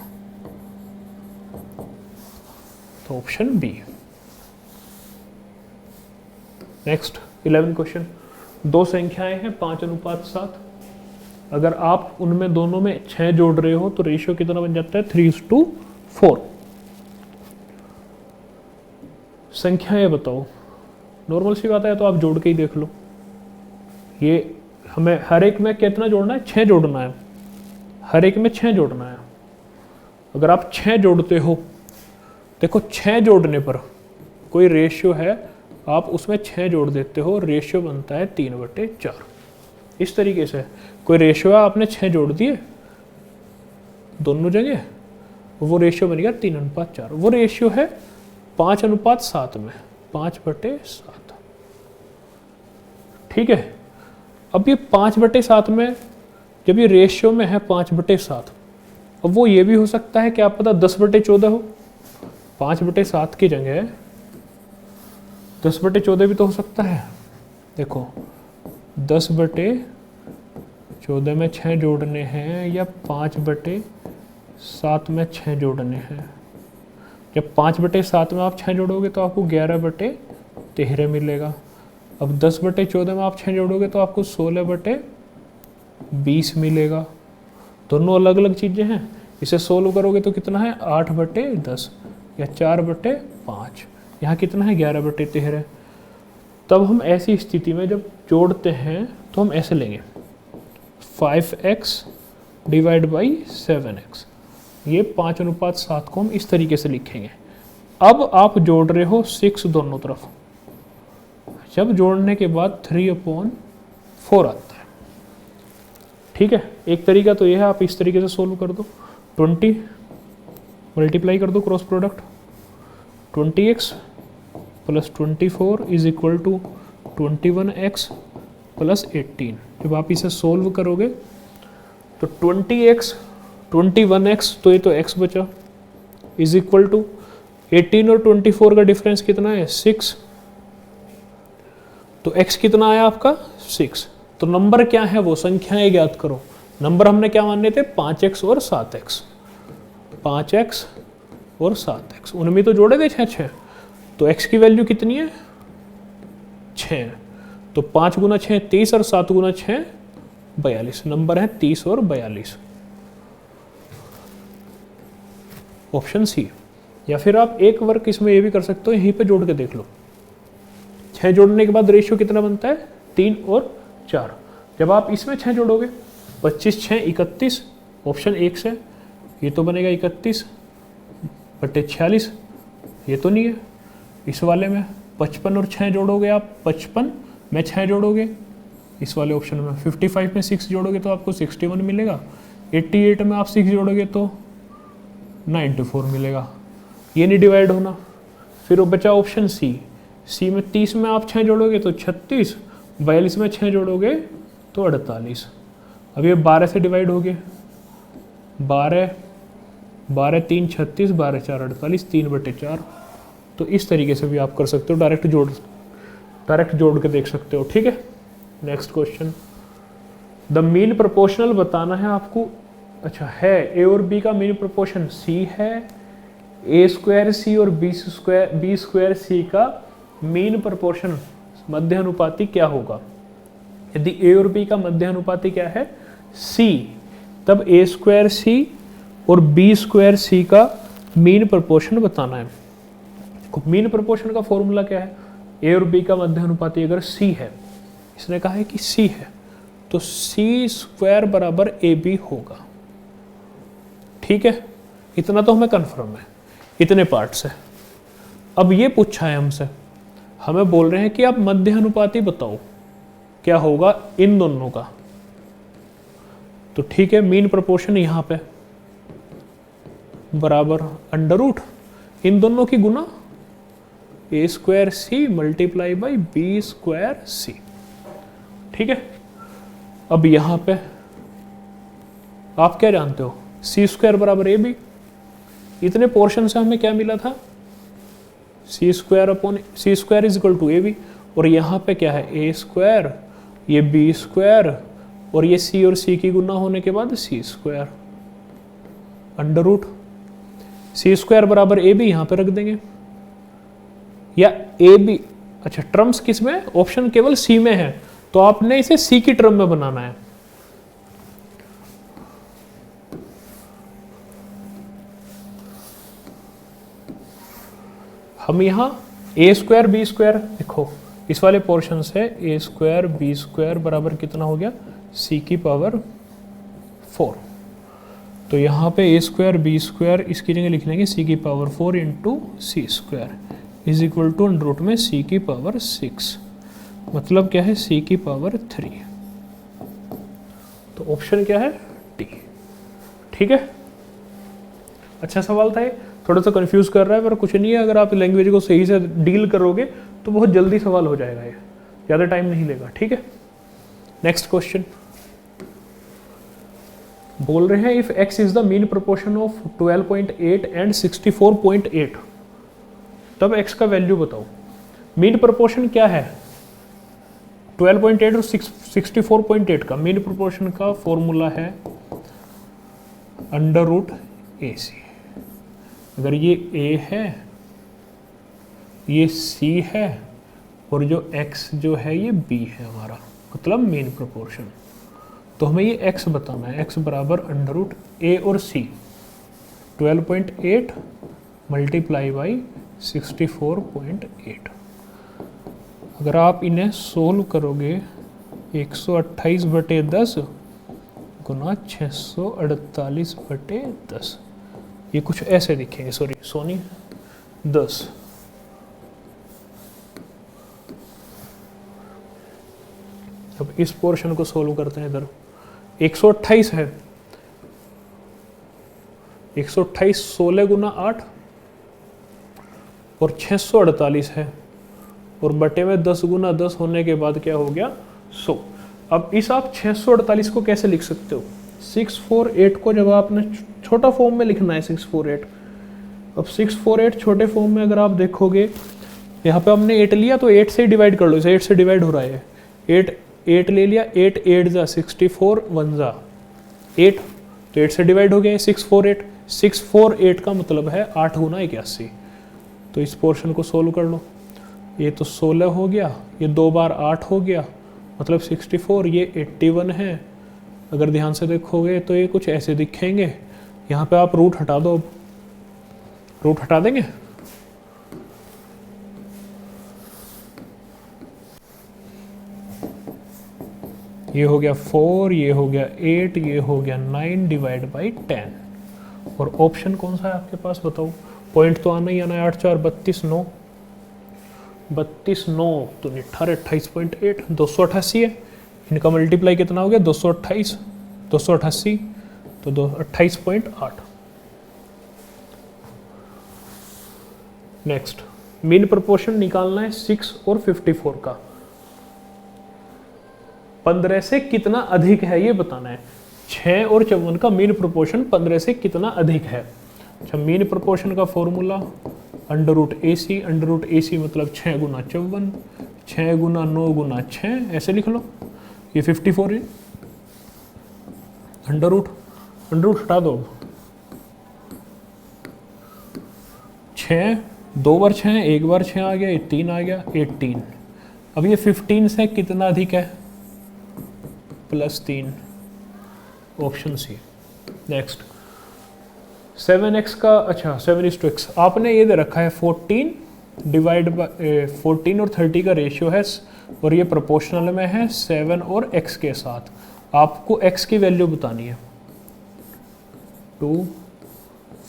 तो ऑप्शन बी। नेक्स्ट 11 क्वेश्चन, दो संख्याएं हैं 5:7, अगर आप उनमें दोनों में 6 जोड़ रहे हो तो रेशियो कितना बन जाता है 3:4। संख्याएं बताओ, नॉर्मल सी बात है तो आप जोड़ के ही देख लो। ये हमें हर एक में कितना जोड़ना है, 6 जोड़ना है, हर एक में 6 जोड़ना है। अगर आप 6 जोड़ते हो, देखो 6 जोड़ने पर कोई रेशियो है, आप उसमें 6 जोड़ देते हो, रेशियो बनता है 3/4। इस तरीके से कोई रेशियो है, आपने 6 जोड़ दिए दोनों जगह, वो रेशियो बन गया 3:4। वो रेशियो है 5:7 में, 5/7। ठीक है, अब ये 5/7 में जब ये रेशियो में है 5/7, अब वो ये भी हो सकता है कि आप पता 10/14 हो, 5/7 की जगह 10/14 भी तो हो सकता है। देखो 10/14 में 6 जोड़ने हैं या 5/7 में 6 जोड़ने हैं। जब 5/7 में आप 6 जोड़ोगे तो आपको 11/13 मिलेगा। अब 10/14 में आप 6 जोड़ोगे तो आपको 16/20 मिलेगा। दोनों अलग अलग चीज़ें हैं। इसे सोल्व करोगे तो कितना है 8/10 या 4/5। यहाँ कितना है 11/13। तब हम ऐसी स्थिति में जब जोड़ते हैं तो हम ऐसे लेंगे 5x डिवाइड बाई 7x। ये 5:7 को हम इस तरीके से लिखेंगे। अब आप जोड़ रहे हो 6 दोनों तरफ, जब जोड़ने के बाद 3/4 आता है। ठीक है, एक तरीका तो ये है, आप इस तरीके से सोल्व कर दो। 20 मल्टीप्लाई कर दो cross product, 20x plus 24 is equal to 21x plus 18। जब आप इसे सोल्व करोगे तो 20x 21x, तो ये तो x बचा, इज इक्वल टू 18 और 24 का डिफरेंस कितना है 6, तो x कितना आया आपका 6। तो नंबर क्या है वो संख्याएं ज्ञात करो। नंबर हमने क्या माने थे 5x और 7x, 5x और 7x, उनमें तो जोड़े थे 6 6, तो x की वैल्यू कितनी है 6, तो 5 गुना 6 30 और 7 गुना 6 42। नंबर है 30 और 42, ऑप्शन सी। या फिर आप एक वर्क इसमें ये भी कर सकते हो, यहीं पे जोड़ के देख लो। 6 जोड़ने के बाद रेशियो कितना बनता है 3 और 4। जब आप इसमें 6 जोड़ोगे 25 6 31, ऑप्शन 1 से ये तो बनेगा 31 बटे 46, ये तो नहीं है। इस वाले में 55 और 6 जोड़ोगे आप, 55 में 6 जोड़ोगे इस वाले ऑप्शन में, 55 में 6 जोड़ोगे तो आपको 61 मिलेगा, 88 में आप 6 जोड़ोगे तो 94 मिलेगा। ये नहीं डिवाइड होना। फिर वो बचा ऑप्शन सी, सी में 30 में आप 6 जोड़ोगे तो 36, 42 में 6 जोड़ोगे तो 48। अब ये 12 से डिवाइड हो गए, 12 12 3 36, 12 4 48, 3/4। तो इस तरीके से भी आप कर सकते हो, डायरेक्ट जोड़ के देख सकते हो। ठीक है, next question. The mean proportional बताना है आपको। अच्छा है, ए और बी का मीन प्रोपोर्शन सी है, ए स्क्वायर सी और बी स्क्वायर सी का मीन प्रोपोर्शन मध्य अनुपाती क्या होगा। यदि ए और बी का मध्य अनुपाती क्या है सी, तब ए स्क्वायर सी और बी स्क्वायर सी का मीन प्रोपोर्शन बताना है। मीन प्रोपोर्शन का फॉर्मूला क्या है, ए और बी का मध्य अनुपाती अगर सी है, इसने कहा है कि सी है, तो सी स्क्वायर बराबर ए बी होगा। ठीक है, इतना तो हमें कंफर्म है, इतने पार्ट से। अब ये पूछा है हमसे, हमें बोल रहे हैं कि आप मध्य अनुपाती बताओ क्या होगा इन दोनों का। तो ठीक है, मीन प्रोपोर्शन यहां पे बराबर अंडर रूट इन दोनों की गुना a square c multiply by b square c. ठीक है, अब यहां पे आप क्या जानते हो, सी स्क्वायर बराबर ए बी। इतने पोर्शन से हमें क्या मिला था, c square is equal to a b, और यहां पे क्या है ए स्क्वायर, ये बी स्क्वायर, और ये सी और सी की गुना होने के बाद सी स्क्वायर अंडर रूट सी स्क्वायर बराबर ए बी यहां पे रख देंगे, या ए बी। अच्छा, टर्म्स किस में, ऑप्शन केवल सी में है, तो आपने इसे सी की टर्म में बनाना है। हम यहां ए स्क्वायर बी स्क्वायर, देखो इस वाले पोर्शन से ए स्क्वायर बी स्क्वायर बराबर कितना हो गया सी की पावर 4। तो यहाँ पे ए स्क्वायर बी स्क्वायर इसकी जगह लिख लेंगे सी की power 4 into C square is equal to under root में सी की पावर 6, मतलब क्या है सी की पावर 3। तो ऑप्शन क्या है डी। ठीक है, अच्छा सवाल था ये, थोड़ा सा कंफ्यूज कर रहा है पर कुछ नहीं है, अगर आप लैंग्वेज को सही से डील करोगे तो बहुत जल्दी सवाल हो जाएगा, ये ज़्यादा टाइम नहीं लेगा। ठीक है, नेक्स्ट क्वेश्चन बोल रहे हैं if x is the mean proportion of 12.8 and 64.8, तब x का वैल्यू बताओ। मीन प्रोपोर्शन क्या है 12.8 और 64.8 का, मीन प्रोपोर्शन का फॉर्मूला है अंडर रूट ए सी। अगर ये a है, ये c है, और जो x जो है ये b है हमारा, मतलब मीन प्रोपोर्शन, तो हमें ये x बताना है। x बराबर अंडर रूट a और c 12.8 मल्टीप्लाई बाई 64.8। अगर आप इन्हें सोल्व करोगे 128/10 गुना 648/10, ये कुछ ऐसे दिखेंगे, सॉरी सोनी 10। अब इस पोर्शन को सोल्व करते हैं। इधर 128 है, 128 16 गुना 8 और 648 है, और बटे में 10 गुना 10 होने के बाद क्या हो गया 100। अब इस आप 648 को कैसे लिख सकते हो, 648 को जब आपने छोटा फॉर्म में लिखना है 648, अब 648 छोटे फॉर्म में अगर आप देखोगे, यहाँ पे हमने 8 लिया तो 8 से डिवाइड कर लो, इसे 8 से डिवाइड हो रहा है, 8 ले लिया, 8 8 जा 64 1 जा 8, तो 8 से डिवाइड हो गया 648। 648 का मतलब है 8 गुना 81। तो इस पोर्शन को सोल्व कर लो, ये तो 16 हो गया, ये 2 बार 8 हो गया, मतलब 64, ये 81 है। अगर ध्यान से देखोगे तो ये कुछ ऐसे दिखेंगे। यहाँ पे आप रूट हटा दो, रूट हटा देंगे, ये हो गया 4, ये हो गया 8, ये हो गया 9 डिवाइड बाई 10। और ऑप्शन कौन सा है आपके पास बताओ, पॉइंट तो आना ही आना है, 8 4 32 9, 32 9 तो 18 28.8, 288 है, इनका मल्टीप्लाई कितना हो गया 228, 288 तो 28.8। नेक्स्ट मीन प्रोपोर्शन निकालना है 6 और 54 का, 15 से कितना अधिक है ये बताना है। 6 और 54 का मीन प्रोपोर्शन 15 से कितना अधिक है। अच्छा, मीन प्रोपोर्शन का फॉर्मूला √AC, √AC मतलब 6 गुना 54, 6 गुना 9 गुना 6, ऐसे लिख लो, ये 54 है। अंडर रूट हटा दो, 6 2 बार 6, 1 बार 6 आ गया, ये 3 आ गया, 18। अब ये 15 से कितना अधिक है, +3, ऑप्शन सी। नेक्स्ट 7x का, अच्छा 7:x, आपने ये दे रखा है 14 डिवाइड बाय 14 और 30 का रेशियो है, और ये प्रोपोर्शनल में है 7 और x के साथ। आपको x की वैल्यू बतानी है, 2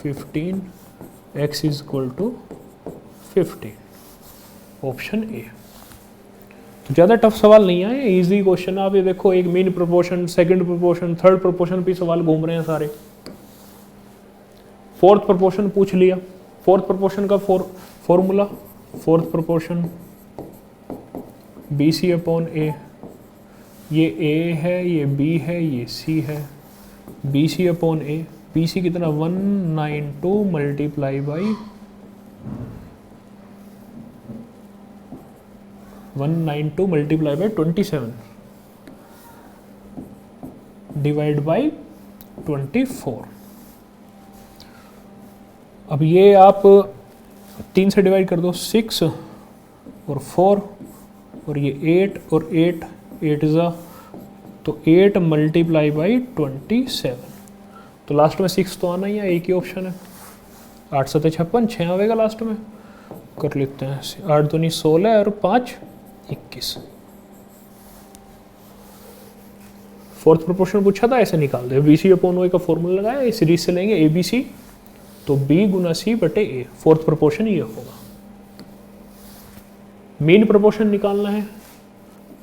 15 x is equal to 50, option A. तो ज़्यादा टफ सवाल नहीं है, ये इजी क्वेश्चन है। आप ये देखो, एक mean proportion, second proportion, third proportion पे सवाल घूम रहे हैं सारे। फोर्थ प्रोपोर्शन पूछ लिया, फोर्थ प्रोपोर्शन का फॉर्मूला, फोर्थ प्रोपोर्शन BC/A, ये A है, ये B है, ये C है, BC/A, BC कितना 192 multiply by 192 multiply by 27 divide by 24। अब ये आप 3 से डिवाइड कर दो, 6 और 4 और ये 8 और 8 8 ज़ा, तो 8 मल्टीप्लाई बाई 27, तो लास्ट में 6 तो आना ही है, एक ही ऑप्शन है। 8 7 56, 6 आवेगा लास्ट में, कर लेते हैं। 8 दूनी 16 और 5 21। फोर्थ प्रोपोर्शन पूछा था, ऐसे निकाल दे, BC/A का फॉर्मूला लगाया, इस सीरीज से लेंगे ABC, तो B गुना C बटे A, फोर्थ प्रोपोर्शन ये होगा। मीन प्रोपोर्शन निकालना है,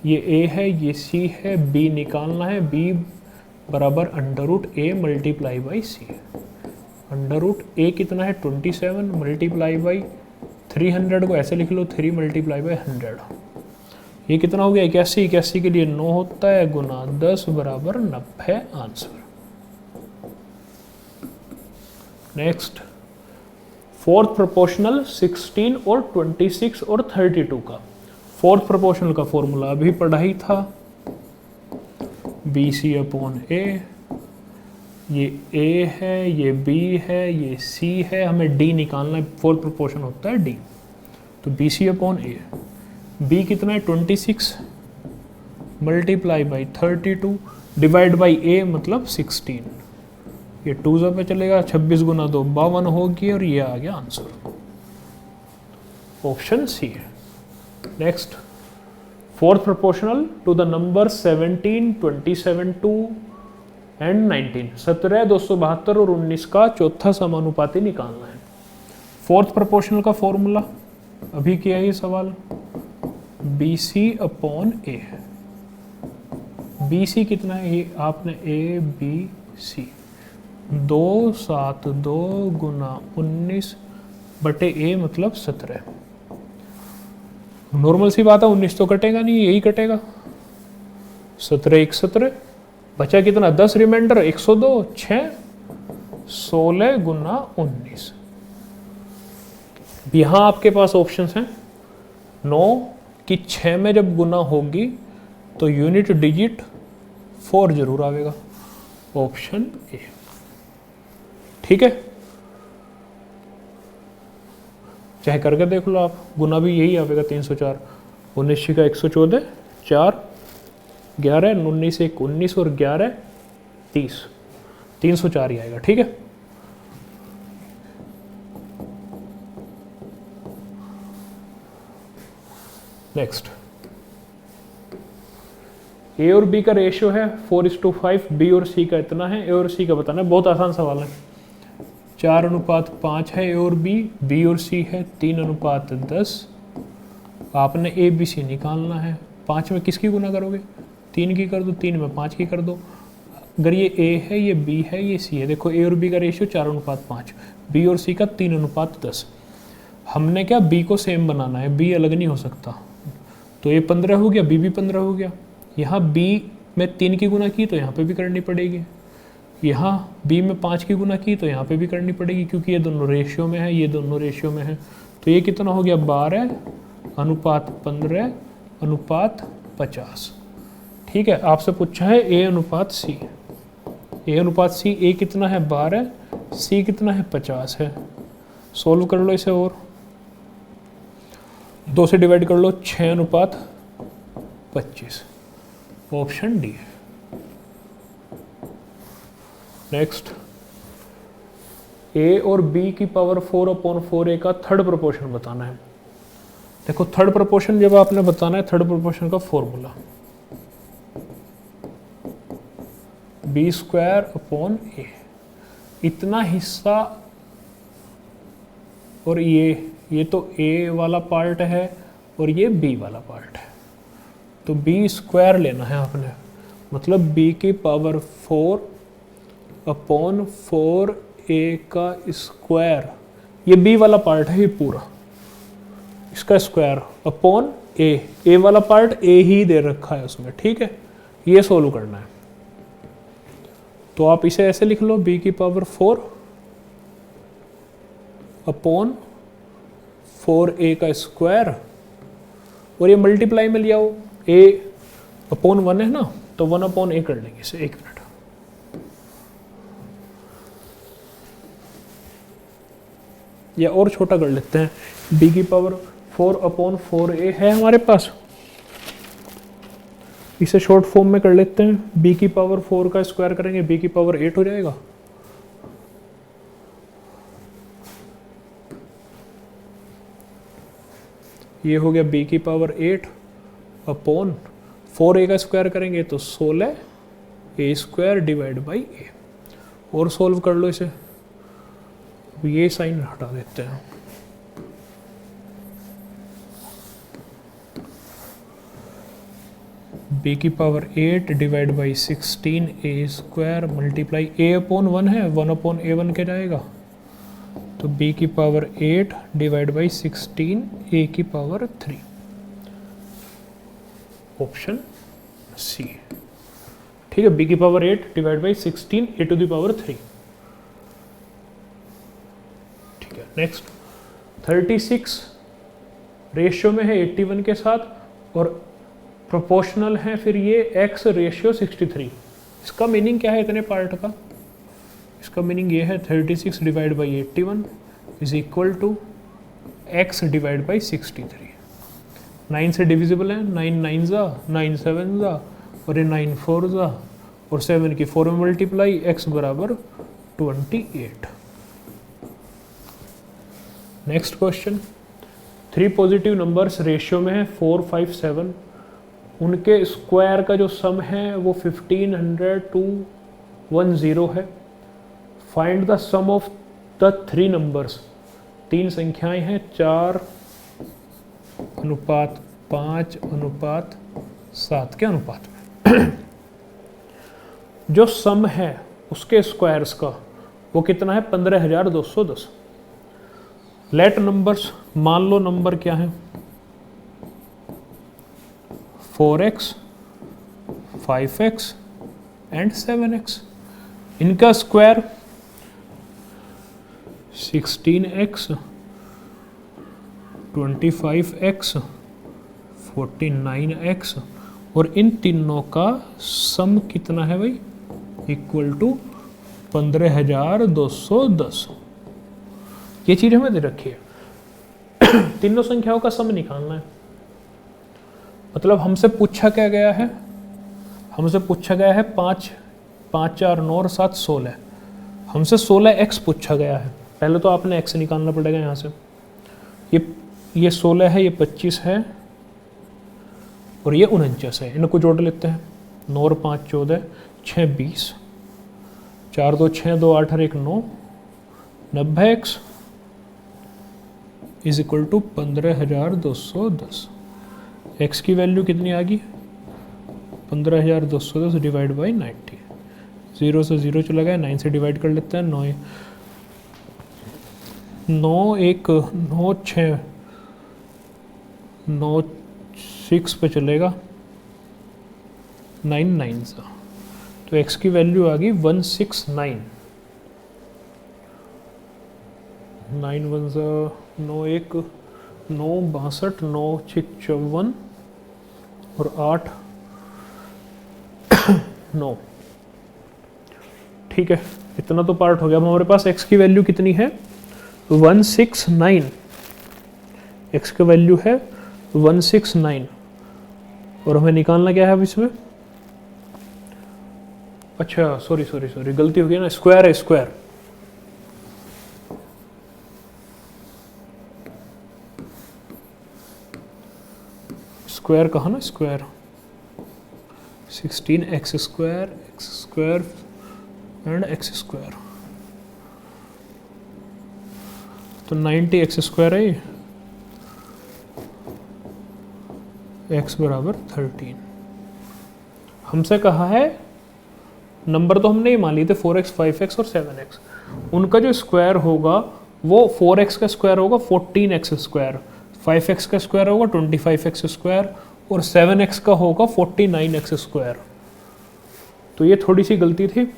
ये A है, ये C है, B निकालना है, B बराबर √A multiply by C। √A कितना है 27 मल्टीप्लाई बाई 300 को ऐसे लिख लो, 3 मल्टीप्लाई बाई 100, ये कितना हो गया 81, 81 के लिए 9 होता है, गुना 10 बराबर 90 आंसर। नेक्स्ट फोर्थ प्रोपोर्शनल 16 और 26 और 32 का, फोर्थ प्रोपोर्शनल का फॉर्मूला अभी पढ़ा ही था, BC/A, ये A है, ये B है, ये C है, हमें D निकालना है, फोर्थ प्रोपोर्शन होता है D, तो BC/A, B कितना है 26 multiply by 32 divide by A मतलब 16, ये 2 पे चलेगा, 26 गुना 2 52 होगी, और ये आ गया आंसर, ऑप्शन सी है। Next fourth proportional to the number 17 27 2 and 19, 17, 272 और 19 का चौथा समानुपाती निकालना है। फोर्थ प्रोपोर्शनल का फॉर्मूला अभी किया ये सवाल, BC अपॉन ए। BC कितना है, ये आपने ABC 2 7 2 गुना 19 बटे ए मतलब 17। नॉर्मल सी बात है, 19 तो कटेगा नहीं, यही कटेगा। 17 1 17 बचा कितना, 10 रिमाइंडर 102 6 16 गुना 19। यहां आपके पास ऑप्शंस हैं 9 की 6 में जब गुना होगी तो यूनिट डिजिट 4 जरूर आएगा, ऑप्शन ए। ठीक है, चाहे करके देख लो आप, गुना भी यही आएगा 304, 19 का 114 4 11 19 1 19 और 11 30, 304 ही आएगा। ठीक है, नेक्स्ट ए और बी का रेशियो है 4:5, बी और सी का इतना है, ए और सी का बताना है। बहुत आसान सवाल है। 4:5 है ए और बी और सी है 3:10। आपने ए बी सी निकालना है। 5 में किसकी गुना करोगे, 3 की कर दो, 3 में 5 की कर दो। अगर ये ए है, ये बी है, ये सी है, देखो ए और बी का रेशियो 4:5, बी और सी का 3:10। हमने क्या बी को सेम बनाना है, बी अलग नहीं हो सकता, तो ये 15 हो गया, बी भी 15 हो गया। यहाँ बी में 3 की गुना की तो यहाँ पे भी करनी पड़ेगी, यहाँ बी में 5 की गुना की तो यहाँ पे भी करनी पड़ेगी, क्योंकि ये दोनों रेशियो में है, ये दोनों रेशियो में है। तो ये कितना हो गया, 12:15:50। ठीक है, आपसे पूछा है ए अनुपात सी। ए अनुपात सी, ए कितना है 12, सी कितना है 50 है। सोल्व कर लो इसे, और 2 से डिवाइड कर लो, 6:25, ऑप्शन डी है। नेक्स्ट, ए और बी की पावर 4/4a का थर्ड प्रोपोर्शन बताना है। देखो थर्ड प्रोपोर्शन जब आपने बताना है, थर्ड प्रोपोर्शन का फॉर्मूला b²/a। इतना हिस्सा और ये तो a वाला पार्ट है और ये b वाला पार्ट है, तो b² लेना है आपने, मतलब b की पावर 4/4a का स्क्वायर। ये b वाला पार्ट है, ये पूरा इसका स्क्वायर अपॉन a वाला पार्ट a ही दे रखा है उसमें। ठीक है, ये सोल्व करना है। तो आप इसे ऐसे लिख लो, b की पावर 4/4a का स्क्वायर, और ये मल्टीप्लाई में ले आओ, a/1 है ना, तो 1/a कर लेंगे इसे। 1 मिनट, या और छोटा कर लेते हैं, b की पावर 4/4a है हमारे पास, इसे शॉर्ट फॉर्म में कर लेते हैं। b की पावर 4 का स्क्वायर करेंगे, b की पावर 8 हो जाएगा। ये हो गया b की पावर 8/4a का स्क्वायर करेंगे तो 16a² डिवाइड बाई a, और सोल्व कर लो इसे। अब ये साइन हटा देते हैं, b की power 8 divide by 16a² multiply a/1 है, 1/a1 के जाएगा, तो b की पावर 8 डिवाइड बाई 16 a की पावर 3, ऑप्शन सी। ठीक है, b की power 8 divide by 16 a to the power 3। ठीक है, नेक्स्ट 36 रेशियो में है 81 के साथ, और प्रोपोर्शनल है फिर ये x रेशियो 63। इसका मीनिंग क्या है इतने पार्ट का, इसका मीनिंग ये है 36 divide by 81 is equal to x divide by 63। 9 से डिविजिबल है, 9 9 जा, 9 7 जा, और ये 9 4 जा, और 7 की 4 में मल्टीप्लाई, x बराबर 28। Next question, 3 positive numbers ratio में है 4 5 7, उनके स्क्वायर का जो सम है वो 1500 to 1 0 है। Find the sum of the 3 numbers, 3 संख्याएं हैं 4:5:7 के अनुपात में। जो सम है उसके स्क्वायर्स का वो कितना है 15,210। लेट नंबर्स, मान लो नंबर क्या है 4x 5x एंड 7x। इनका स्क्वायर 16x 25x 49x और इन तीनों का सम कितना है भाई इक्वल टू 15,210। ये चीज हमें दे रखी है। तीनों संख्याओं का सम निकालना है। मतलब हमसे पूछा क्या गया है, हमसे पूछा गया है 5 4 9 और 7 16। हमसे 16x पूछा गया है। पहले तो आपने x निकालना पड़ेगा यहाँ से। ये 16 है, ये 25 है और ये 49 है। इनको जोड़ लेते हैं। 9 और 5 14, 6 20, 4 2 6 2 8 और 1 9, 90x is equal to 15,210। x की वैल्यू कितनी आ गई 15,210 डिवाइड बाई 90। 0 से 0 चला गया, 9 से डिवाइड कर लेते हैं। 9 1 9 6 9 6 पे चलेगा, 9 9 सा, तो x की वैल्यू आ गई 169। 9 1 9 1 9 62 9 6 54 और 8 9। ठीक है, इतना तो पार्ट हो गया। अब हमारे पास x की वैल्यू कितनी है 169। x की वैल्यू है 169 और हमें निकालना क्या है अब इसमें। अच्छा सॉरी गलती हो गई ना, स्क्वायर है स्क्वायर। स्क्वायर कहा ना, square 16x square and x square, तो 90x स्क्वायर है ये, x बराबर 13। हमसे कहा है नंबर तो हमने ही मान लिए थे 4x 5x और 7x। उनका जो स्क्वायर होगा वो 4x का स्क्वायर होगा 14x स्क्वायर, 5x का स्क्वायर होगा 25x स्क्वायर और 7x का होगा 49x स्क्वायर। तो ये थोड़ी सी गलती थी।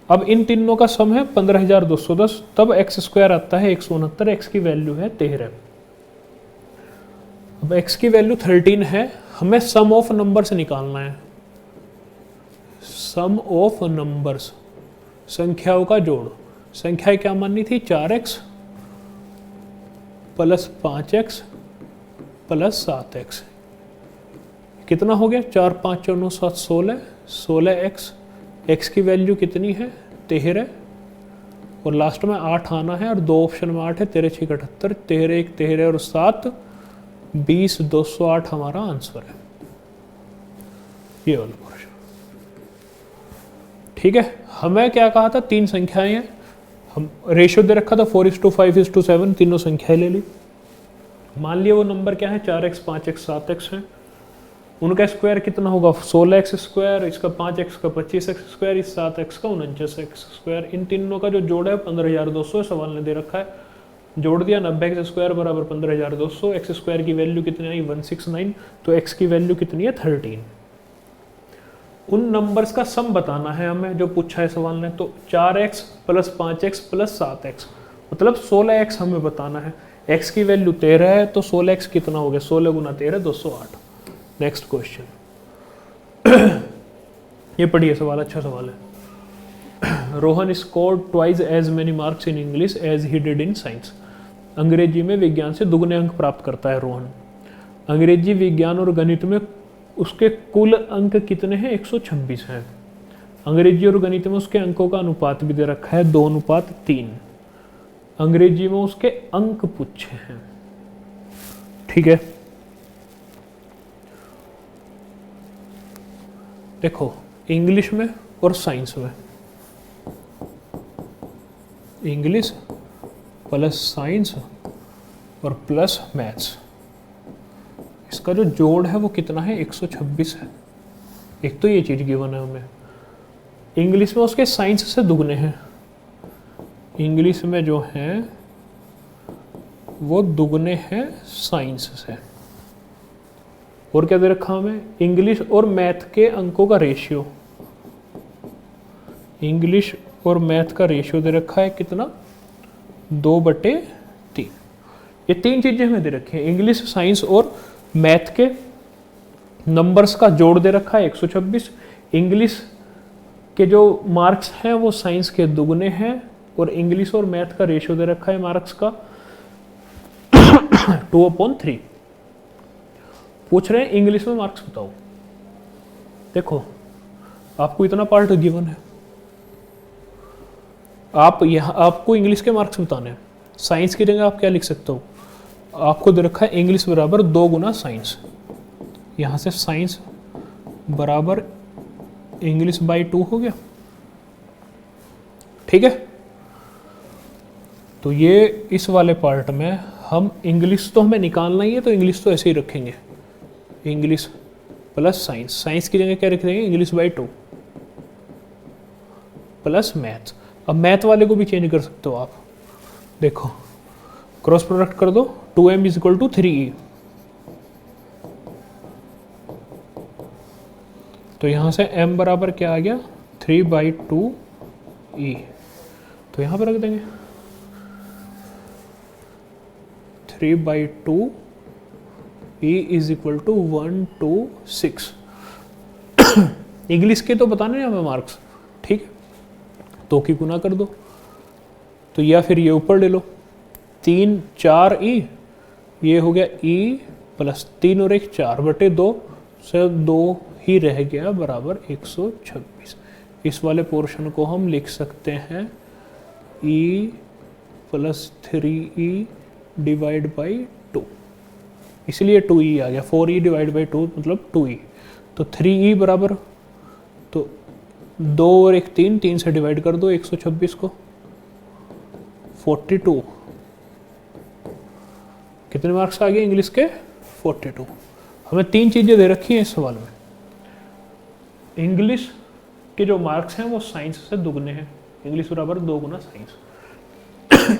अब इन तीनों का सम है 15,210, तब x स्क्वायर आता है 169, x की वैल्यू है 13। अब x की वैल्यू 13 है, हमें सम ऑफ नंबर्स निकालना है। सम ऑफ नंबर्स, संख्याओं का जोड़। संख्याएं क्या माननी थी 4x plus 5x plus 7x। कितना हो गया 4 5 4 9 7 16, 16x। x की वैल्यू कितनी है 13 और लास्ट में 8 आना है और 2 ऑप्शन में 8 है, 13 6 78, 13 1 13 और 7 20, 208 हमारा आंसर है, ये वाला पोर्शन। ठीक है, हमें क्या कहा था 3 संख्याएं हैं, हम रेशियो दे रखा था 4:5:7, तीनों संख्याएं ले ली। मान लिया वो नंबर क्या है 4x 5x 7x है। उनका स्क्वायर कितना होगा 16x स्क्वायर, इसका 5x का 25x स्क्वायर, इस 7x का 49x स्क्वायर। इन तीनों का जो जोड़ है 15,200 सवाल ने दे रखा है, जोड़ दिया। 90x स्क्वायर बराबर 15,200, x स्क्वायर की वैल्यू कितनी आई 169, तो x की वैल्यू कितनी है 13। उन नंबर्स का सम बताना है हमें जो पूछा है सवाल ने, तो 4x plus 5x plus 7x मतलब 16x हमें बताना है। x की वैल्यू 13 है तो 16x कितना हो गया 16 गुना 13 208। Next question. ये पढ़िए सवाल, अच्छा सवाल है। Rohan scored twice as many marks in English as he did in science. अंग्रेजी में विज्ञान से दुगने अंक प्राप्त करता है रोहन। अंग्रेजी, विज्ञान और गणित में उसके कुल अंक कितने हैं 126 हैं। अंग्रेजी और गणित में उसके अंकों का अनुपात भी दे रखा है 2:3। अंग्रेजी में उसके अंक पूछे हैं। ठीक है, देखो इंग्लिश में और साइंस में इंग्लिश प्लस साइंस और प्लस मैथ्स, इसका जो जोड़ है वो कितना है, 126 है। एक तो ये चीज़ गिवन है हमें। इंग्लिश में उसके साइंस से दुगने हैं, इंग्लिश में जो हैं वो दुगने हैं साइंस से। और क्या दे रखा हमें, इंग्लिश और मैथ के अंकों का रेशियो, इंग्लिश और मैथ का रेशियो दे रखा है कितना, 2/3। ये तीन चीजें हमें दे रखी हैं, इंग्लिश, साइंस और मैथ के नंबर्स का जोड़ दे रखा है 126। इंग्लिश के जो मार्क्स हैं वो साइंस के दुगने हैं, और इंग्लिश और मैथ का रेशियो दे रखा है मार्क्स का 2/3। पूछ रहे हैं इंग्लिश में मार्क्स बताओ। देखो आपको इतना पार्ट गिवन है, आप यहाँ आपको इंग्लिश के मार्क्स बताने हैं। साइंस की जगह आप क्या लिख सकते हो, आपको दे रखा है इंग्लिश बराबर 2 गुना साइंस, यहाँ से साइंस बराबर इंग्लिश बाई 2 हो गया। ठीक है, तो ये इस वाले पार्ट में हम इंग्लिश तो हमें निकालना ही है, तो इंग्लिश तो ऐसे ही रखेंगे, इंग्लिश प्लस साइंस, साइंस की जगह क्या रख देंगे, इंग्लिश बाई 2 प्लस मैथ। अब मैथ वाले को भी चेंज कर सकते हो आप, देखो क्रॉस प्रोडक्ट कर दो, 2m is equal to 3e, तो यहां से m बराबर क्या आ गया, 3/2e, तो यहां पर रख देंगे 3/2 e is equal to 126। English के तो बताने हमें मार्क्स, ठीक है, तो की गुना कर दो, तो या फिर ये ऊपर ले लो, 3 4 e, ये हो गया e प्लस 3 और 1 4/2 से 2 ही रह गया बराबर 126। इस वाले पोर्शन को हम लिख सकते हैं e plus 3e divide by 2, इसलिए 2e आ गया, 4e डिवाइड बाई 2 मतलब 2e, तो 3e बराबर, तो 2 और 1 3, 3 से डिवाइड कर दो 126 को, 42। कितने मार्क्स आ गए इंग्लिश के, 42। हमें तीन चीजें दे रखी हैं इस सवाल में, इंग्लिश के जो मार्क्स हैं वो साइंस से दुगने हैं, इंग्लिश बराबर 2 गुना science.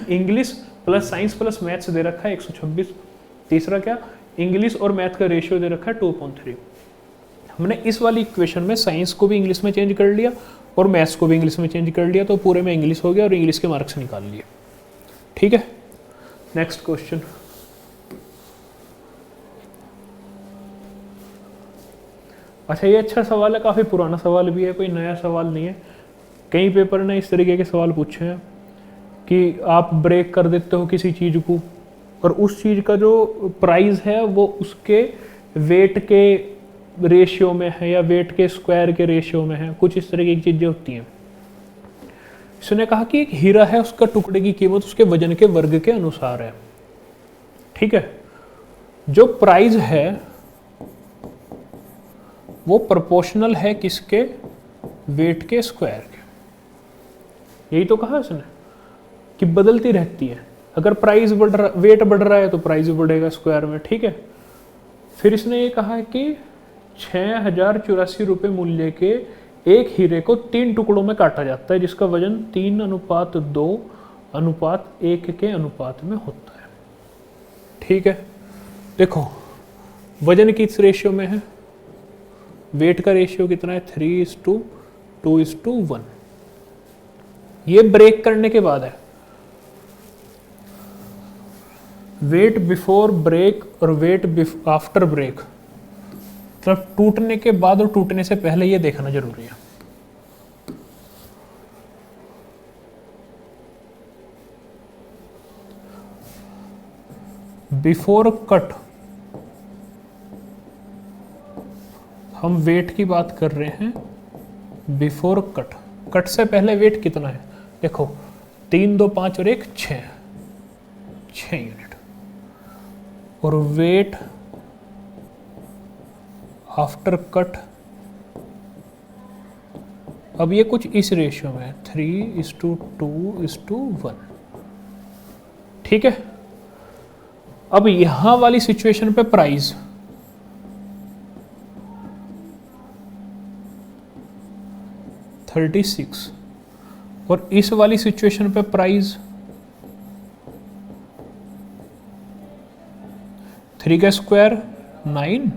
English plus science plus maths दे रखा है 126। तीसरा क्या, इंग्लिश और मैथ का रेशियो दे रखा है 2/3। हमने इस वाली इक्वेशन में साइंस को भी इंग्लिश में चेंज कर लिया और मैथ्स को भी इंग्लिश में चेंज कर लिया, तो पूरे में इंग्लिश हो गया और इंग्लिश के मार्क्स निकाल लिए। ठीक है, नेक्स्ट क्वेश्चन। अच्छा ये अच्छा सवाल है, काफ़ी पुराना सवाल भी है, कोई नया सवाल नहीं है। कई पेपर ने इस तरीके के सवाल पूछे हैं कि आप ब्रेक कर देते हो किसी चीज़ को और उस चीज़ का जो प्राइस है वो उसके वेट के रेशियो में है या वेट के स्क्वायर के रेशियो में है, कुछ इस तरीके की चीज़ें होती हैं। इसने कहा कि एक हीरा है, उसका टुकड़े की कीमत उसके वजन के वर्ग के अनुसार है। ठीक है, जो प्राइस है वो प्रोपोर्शनल है किसके, वेट के स्क्वायर के। यही तो कहा उसने कि बदलती रहती है, अगर प्राइस बढ़ रहा, वेट बढ़ रहा है तो प्राइस बढ़ेगा स्क्वायर में। ठीक है, फिर इसने ये कहा कि 6084 रुपये मूल्य के एक हीरे को 3 टुकड़ों में काटा जाता है जिसका वजन 3:2:1 के अनुपात में होता है। ठीक है, देखो वजन किस रेशियो में है, वेट का रेशियो कितना है, 3:2:1। ये ब्रेक करने के बाद है, वेट बिफोर ब्रेक और वेट आफ्टर ब्रेक, मतलब टूटने के बाद और टूटने से पहले ये देखना जरूरी है। बिफोर कट हम वेट की बात कर रहे हैं, बिफोर कट, कट से पहले वेट कितना है, देखो 3 2 5 और 1 6 यूनिट, और वेट आफ्टर कट अब ये कुछ इस रेशियो में है 3:2:1, ठीक है। अब यहां वाली सिचुएशन पे प्राइस $36 और इस वाली सिचुएशन पे प्राइस 3 का स्क्वायर 9,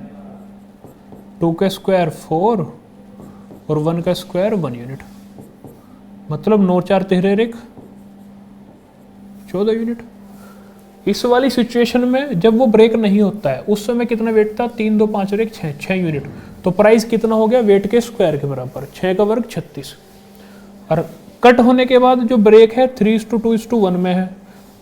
2 का स्क्वायर 4 और 1 का स्क्वायर 1 यूनिट, मतलब 9 4 13 14 यूनिट। इस वाली सिचुएशन में जब वो ब्रेक नहीं होता है उस समय कितना वेट था, 3 2 5 और 1 6 यूनिट। तो प्राइस कितना हो गया, वेट के स्क्वायर के बराबर, 6 का वर्ग 36। और कट होने के बाद जो ब्रेक है 3:2:1 में है,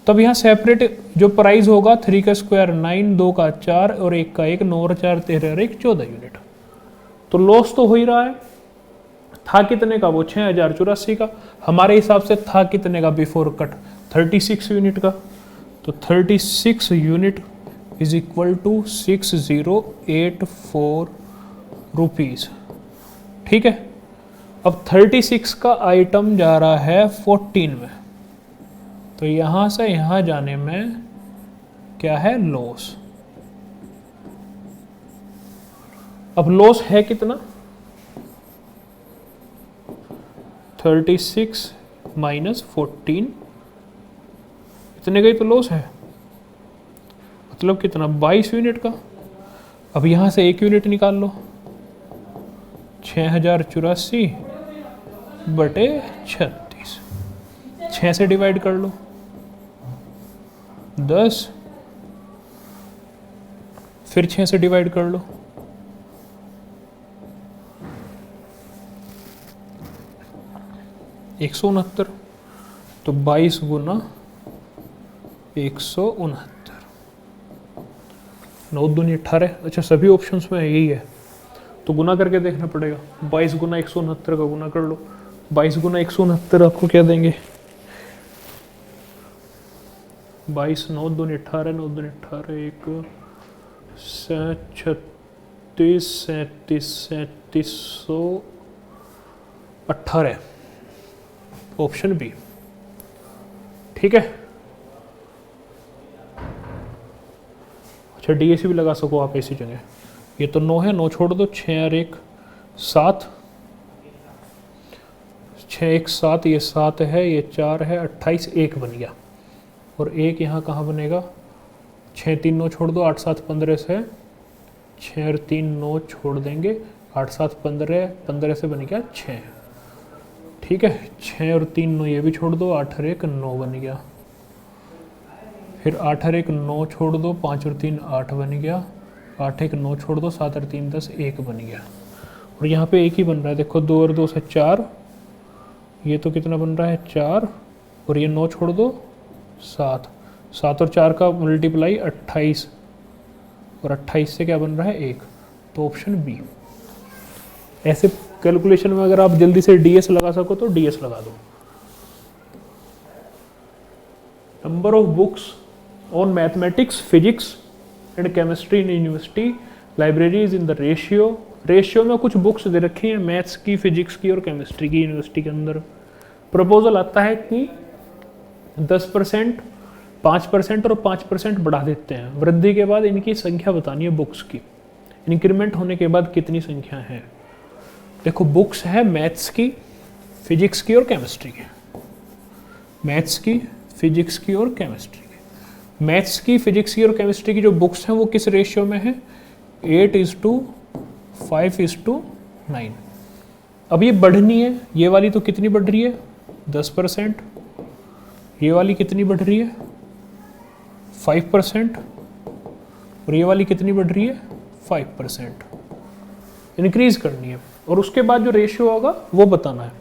तब यहाँ सेपरेट जो प्राइस होगा 3 का स्क्वायर 9, 2 का 4 और 1 का 1, 9 और 4 13 और 1 14 यूनिट। तो लॉस तो हो ही रहा है। था कितने का, वो 6084 का। हमारे हिसाब से था कितने का बिफोर कट, 36 यूनिट का। तो 36 unit is equal to 6084 rupees, ठीक है। अब 36 का आइटम जा रहा है 14 में, तो यहां से यहां जाने में क्या है, लॉस। अब लॉस है कितना, 36 माइनस 14, इतने का ही तो लॉस है, मतलब कितना, 22 यूनिट का। अब यहां से 1 यूनिट निकाल लो, 6084 बटे 36, 6 से डिवाइड कर लो, 10, फिर 6 से डिवाइड कर लो, 169। तो 22 गुना 169, 9 दूनी 18। अच्छा, सभी ऑप्शंस में यही है, तो गुना करके देखना पड़ेगा। 22 गुना 169 का गुना कर लो। 22 गुना 169 आपको क्या देंगे, 22, 9 दूनी 18, 9 दूनी 18, 1 36 3718, ऑप्शन बी, ठीक है। अच्छा, डीएसी भी लगा सको आप ऐसी जगह। ये तो 9 है, 9 छोड़ दो, 6 और 1 7, 6 1 7, ये 7 है, ये 4 है, 28, 1 बन गया। और 1 यहाँ कहाँ बनेगा, 6 3 9 छोड़ दो, 8 7 15 से, 6 और 3 9 छोड़ देंगे, 8 7 15, 15 से बन गया 6, ठीक है। 6 और 3 9 ये भी छोड़ दो, 8 और 1 9 बन गया। फिर 8 और 1 9 छोड़ दो, 5 और 3 8 बन गया, 8 1 9 छोड़ दो, 7 और 3 10, 1 बन गया। और यहाँ पे 1 ही बन रहा है, देखो 2 और 2 से 4, ये तो कितना बन रहा है 4, और ये 9 छोड़ दो 7, 7 और 4 का मल्टीप्लाई 28, और 28 से क्या बन रहा है 1, तो ऑप्शन बी। ऐसे कैलकुलेशन में अगर आप जल्दी से डीएस लगा सको तो डीएस लगा दो। Number of books on mathematics, physics and chemistry in university libraries in the ratio में कुछ बुक्स दे रखी हैं, मैथ्स की, फिजिक्स की और केमिस्ट्री की यूनिवर्सिटी के अंदर। प्रपोजल आता है कि 10%, 5% और 5% बढ़ा देते हैं। वृद्धि के बाद इनकी संख्या बतानी है बुक्स की, इंक्रीमेंट होने के बाद कितनी संख्या है। देखो, बुक्स है मैथ्स की, फिजिक्स की और केमिस्ट्री की, मैथ्स की, फिजिक्स की और केमिस्ट्री की। मैथ्स की, फिजिक्स की और केमिस्ट्री की जो बुक्स हैं वो किस रेशियो में है, 8:5:9। अब ये बढ़नी है, ये वाली तो कितनी बढ़ रही है 10%, ये वाली कितनी बढ़ रही है 5%, और ये वाली कितनी बढ़ रही है 5%, इंक्रीज करनी है। और उसके बाद जो रेशियो होगा वो बताना है।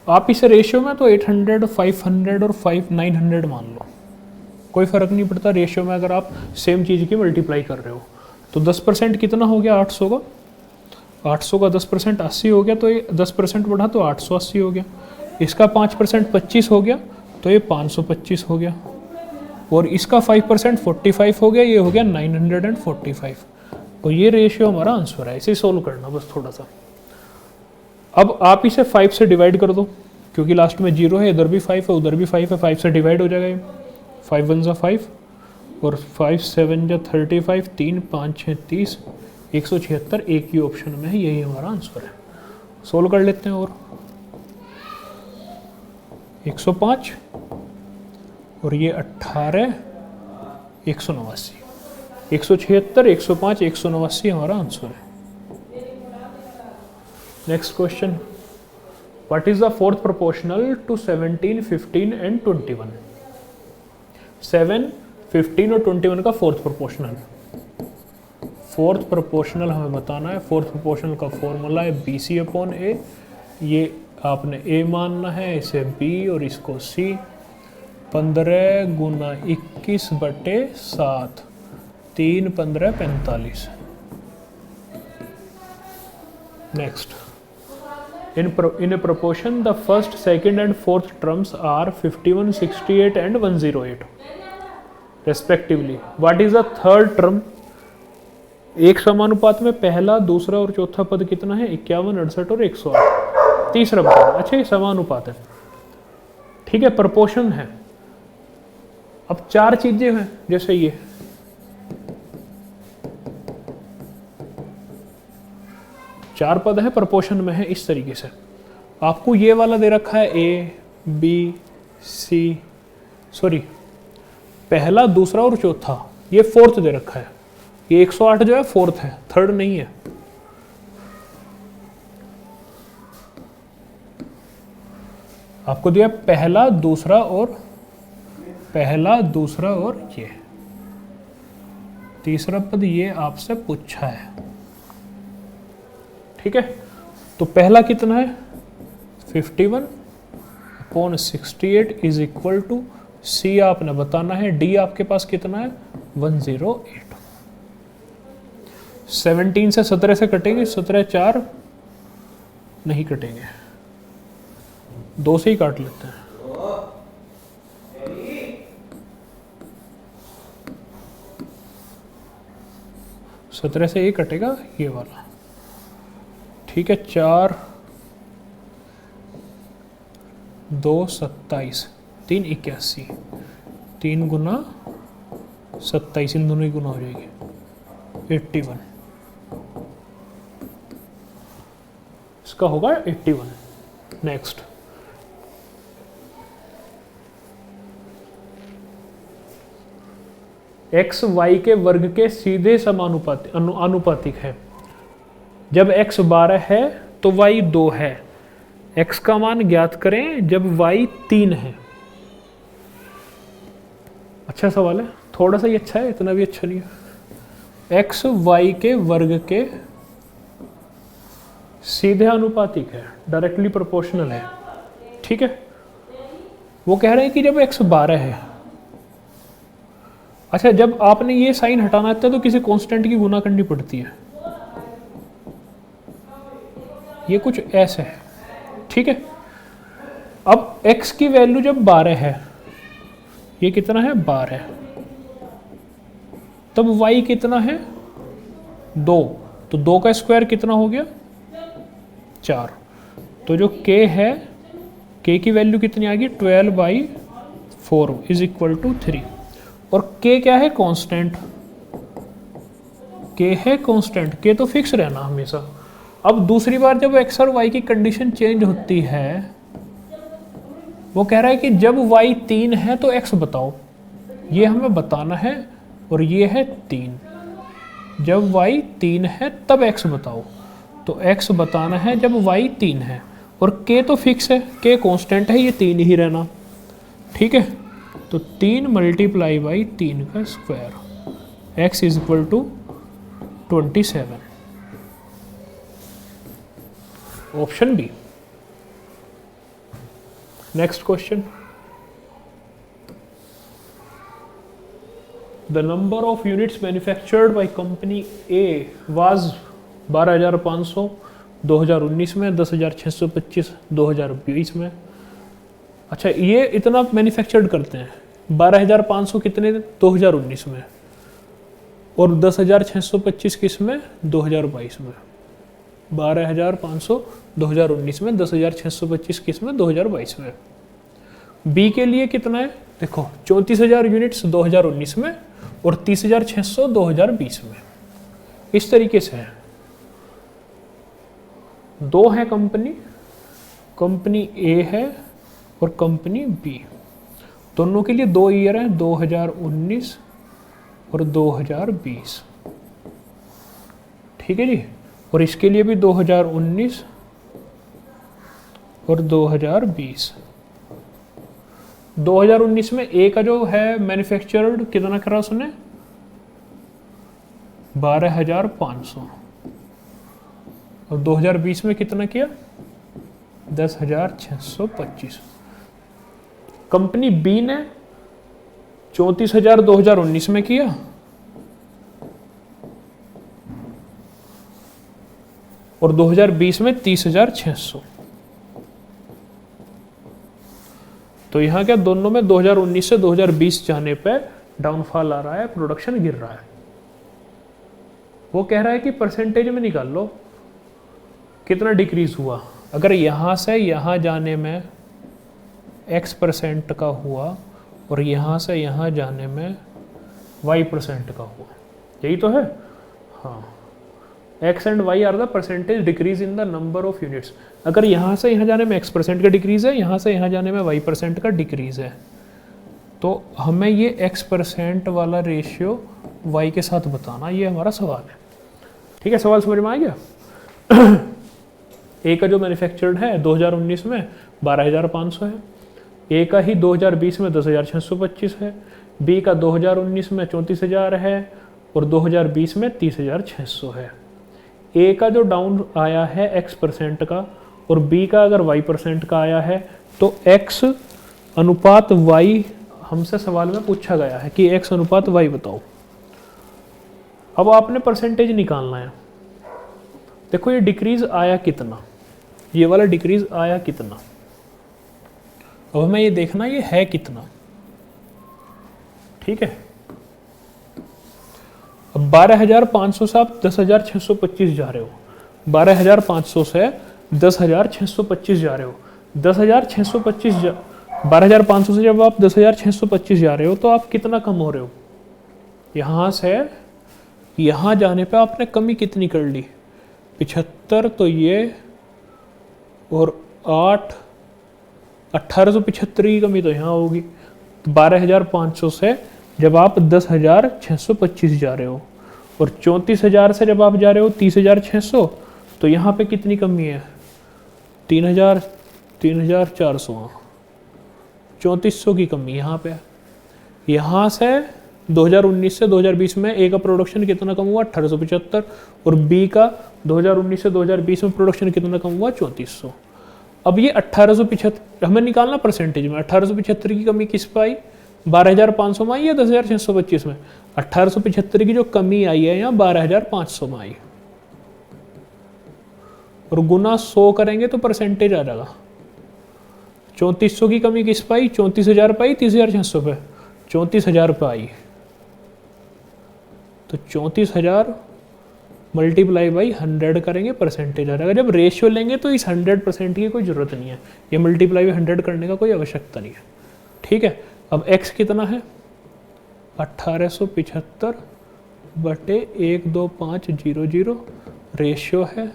आप इसे रेशियो में तो 800, 500 और 900 मान लो, कोई फर्क नहीं पड़ता रेशियो में। अगर आप सेम चीज़ की मल्टीप्लाई कर रहे हो तो 10% कितना हो गया 800 का, 800 का 10% 80 हो गया, तो ये 10% बढ़ा तो 880 हो गया। इसका 5% 25 हो गया, तो ये 525 हो गया। और इसका 5% 45 हो गया, ये हो गया 945। तो ये रेशियो हमारा आंसर है। इसे सोल्व करना बस थोड़ा सा। अब आप इसे 5 से डिवाइड कर दो, क्योंकि लास्ट में 0 है, इधर भी 5 है उधर भी 5 है, 5 से डिवाइड हो जाएगा ये। 5 1 जा 5 और 5 7 जा 35, 3 5 6 30, 176 एक ही ऑप्शन में है, यही हमारा आंसर है। सोल्व कर लेते हैं। और 105 और ये 18, 189, 176, 105, 189 हमारा आंसर है। Next question, what is the fourth proportional to 17, 15 and 21? 7, 15 और 21 का फोर्थ प्रोपोर्शनल। फोर्थ प्रोपोर्शनल हमें बताना है। फोर्थ प्रोपोर्शनल का फॉर्मूला है BC/A। ये आपने A मानना है, इसे B और इसको C। 15 Guna 21/7, 3 15 45। Next, in a proportion the first, second and fourth terms are 51, 68 and 108 respectively. What is the third term? एक समानुपात में पहला, दूसरा और चौथा पद कितना है? 51, 68 और 108। तीसरा बताना। अच्छा, ये समानुपात है, ठीक है, प्रपोर्शन है। अब चार चीजें हैं, जैसे ये चार पद है, प्रपोर्शन में है इस तरीके से। आपको ये वाला दे रखा है पहला, दूसरा और चौथा, ये फोर्थ दे रखा है। ये 108 जो है फोर्थ है, थर्ड नहीं है। आपको दिया पहला, दूसरा और ये तीसरा पद, ये आपसे पूछा है, ठीक है। तो पहला कितना है? 51/68 इज इक्वल टू C आपने बताना है, D आपके पास कितना है? 108। 17 से 17 से कटेंगे, 17 4 नहीं कटेंगे, 2 से ही काट लेते हैं। सत्रह से ये कटेगा, ये वाला, ठीक है। 4 2 27, 3 81, 3 गुना 27, इन दोनों ही गुना हो जाएगी, 81। इसका होगा 81। नेक्स्ट, x y के वर्ग के सीधे आनुपातिक है। जब x 12 है तो y 2 है। x का मान ज्ञात करें जब y 3 है। अच्छा सवाल है, थोड़ा सा ही अच्छा है, इतना भी अच्छा नहीं है। x y के वर्ग के सीधे आनुपातिक है, डायरेक्टली प्रोपोर्शनल है, ठीक है। वो कह रहे हैं कि जब x 12 है। अच्छा, जब आपने ये साइन हटाना होता है तो किसी कांस्टेंट की गुना करनी पड़ती है, ये कुछ ऐसे है, ठीक है। अब x की वैल्यू जब 12 है, ये कितना है? 12, तब y कितना है? 2, तो 2 का स्क्वायर कितना हो गया? 4। तो जो k है, k की वैल्यू कितनी आ गई? 12/4 इज इक्वल टू 3। और k क्या है? कांस्टेंट। k है कांस्टेंट, k तो फिक्स रहना हमेशा। अब दूसरी बार जब x और y की कंडीशन चेंज होती है, वो कह रहा है कि जब y 3 है तो x बताओ, ये हमें बताना है। और ये है 3, जब y 3 है तब x बताओ, तो x बताना है जब y 3 है। और k तो फिक्स है, k कांस्टेंट है, ये 3 ही रहना, ठीक है। तो 3 मल्टीप्लाई बाई 3 का square, x is equal to 27, option B. Next question, the number of units manufactured by company A was 12,500 2019 में, 10,625 2020 में। अच्छा, ये इतना मैन्युफैक्चर्ड करते हैं, 12,500 कितने 2019 में, और 10,625 किस में? 2022 में। 12,500 2019 में, 10,625 किस में, 2022 में। बी के लिए कितना है, देखो 34,000 यूनिट्स 2019 में और 30,600 2020 में। इस तरीके से है, दो है कंपनी, कंपनी ए है और कंपनी बी, दोनों के लिए 2 ईयर है, 2019 और 2020, ठीक है जी। और इसके लिए भी 2019 और 2020। 2019 में ए का जो है मैन्युफैक्चर्ड कितना करा उसने, 12,500, और 2020 में कितना किया, 10,625। कंपनी बी ने 34,000 2019 में किया और 2020 में 30,600। तो यहाँ क्या दोनों में 2019 से 2020 जाने पे डाउनफॉल आ रहा है, प्रोडक्शन गिर रहा है। वो कह रहा है कि परसेंटेज में निकाल लो कितना डिक्रीज हुआ। अगर यहाँ से यहाँ जाने में x% का हुआ और यहाँ से यहाँ जाने में y% का हुआ, यही तो है। हाँ, x and y are the percentage decrease in the number of units. अगर यहाँ से यहाँ जाने में x% का डिक्रीज है, यहाँ से यहाँ जाने में y% का डिक्रीज है, तो हमें ये x% वाला रेशियो y के साथ बताना, ये हमारा सवाल है। ठीक है, सवाल समझ में आ गया। ए का जो मैन्युफैक्चर्ड है 2019 में 12,500 है, ए का ही 2020 में 10,625 है, बी का 2019 में 34,000 है और 2020 में 30,600 है। ए का जो डाउन आया है x% का और बी का अगर y% का आया है, तो x अनुपात y हमसे सवाल में पूछा गया है कि x अनुपात y बताओ। अब आपने परसेंटेज निकालना है। देखो ये डिक्रीज आया कितना, ये वाला डिक्रीज आया कितना, अब हमें ये देखना ये है कितना। ठीक है, अब 12,500 से आप 10,625 जा रहे हो, 12,500 से 10,625 जा रहे हो, 12,500 से जब आप 10,625 जा रहे हो तो आप कितना कम हो रहे हो। यहाँ से यहाँ जाने पे आपने कमी कितनी कर ली, 75, तो ये और 8, 1875 की कमी तो यहाँ होगी। 12,500 से जब आप 10,625 जा रहे हो और 34,000 से जब आप जा रहे हो 30,600, तो यहाँ पे कितनी कमी है, 3,400, 3,400 की कमी यहाँ पे। यहाँ से 2019 से 2020 में ए का प्रोडक्शन कितना कम हुआ, 1875, और बी का 2019 से 2020 में प्रोडक्शन कितना कम हुआ, 3,400। अब ये 1875 हमें निकालना परसेंटेज में, 1875 की कमी किस पे आई, 12,500 में आई या 10,625 में। 1875 की जो कमी आई है यहाँ 12,500 में आई, और गुना 100 करेंगे तो परसेंटेज आ जाएगा। 3,400 की कमी किस पे आई, 34,000 पे आई, 30,600 पे, 34,000 पे आई। तो 34,000 मल्टीप्लाई बाई 100 करेंगे, परसेंटेज आ जाएगा। जब रेशियो लेंगे तो इस 100% की कोई ज़रूरत नहीं है, ये मल्टीप्लाई बाई 100 करने का कोई आवश्यकता नहीं है। ठीक है, अब x कितना है, 1875 बटे 12500, रेशियो है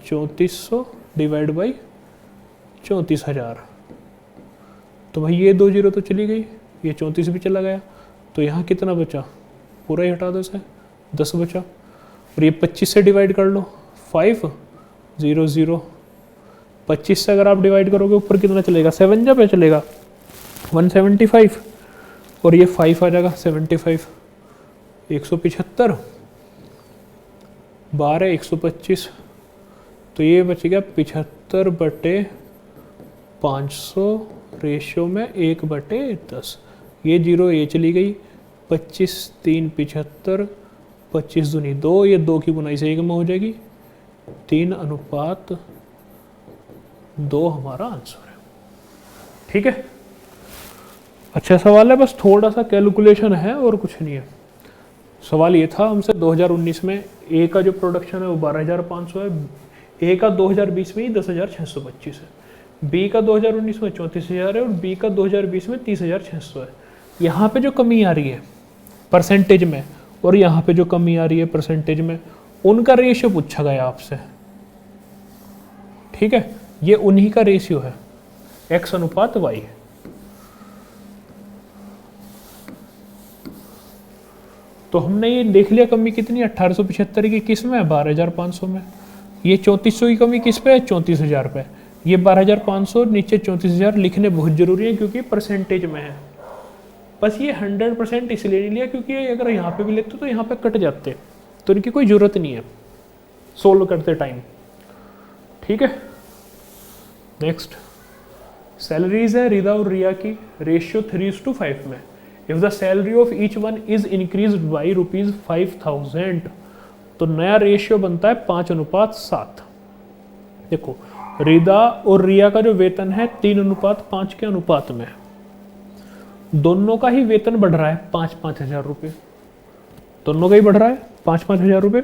3400 डिवाइड बाई 34,000। तो भाई ये 2 जीरो तो चली गई, ये 34 भी चला गया, तो यहाँ कितना बचा, पूरा ही हटा दो से 10 बचा, और ये 25 से डिवाइड कर लो, 5 0 0। 25 से अगर आप डिवाइड करोगे ऊपर कितना चलेगा, 7 जब चलेगा 175, और ये 5 आ जाएगा 75, 175 12 125, तो ये बच गया 75 बटे 500, रेशियो में 1 बटे 10। ये 0 ये चली गई, 25 3 75, 25 दूनी 2, ये 2 की बुनाई से 1 में हो जाएगी, 3:2 हमारा आंसर है। ठीक है, अच्छा सवाल है, बस थोड़ा सा कैलकुलेशन है और कुछ नहीं है। सवाल ये था हमसे 2019 में ए का जो प्रोडक्शन है वो 12,500 है, ए का 2020 में ही 10,625 है, बी का 2019 में 34,000 है और बी का 2020 में 30,600 है। यहाँ पे जो कमी आ रही है परसेंटेज में और यहाँ पे जो कमी आ रही है परसेंटेज में, उनका रेशियो पूछा गया आपसे, ठीक है। ये उन्हीं का रेशियो है x अनुपात y। तो हमने ये देख लिया कमी कितनी, 1875 की किस में है, 12,500 में। ये 3400 की कमी किस पे है, 34,000 पे। ये 12,500 नीचे 34,000 लिखने बहुत जरूरी है क्योंकि परसेंटेज में है। बस ये 100% इसलिए नहीं लिया क्योंकि अगर यहाँ पे भी लेते तो यहाँ पे कट जाते, तो इनकी कोई ज़रूरत नहीं है सोल्व करते टाइम, ठीक है। नेक्स्ट, सैलरीज है रिदा और रिया की, रेशियो 3:5 में। If the salary of each one is increase by ₹5,000 तो नया रेशियो बनता है 5:7। देखो रिदा और रिया का जो वेतन है 3:5 के अनुपात में, दोनों का ही वेतन बढ़ रहा है 5-5 हज़ार रुपये, दोनों का ही बढ़ रहा है 5-5 हज़ार रुपये।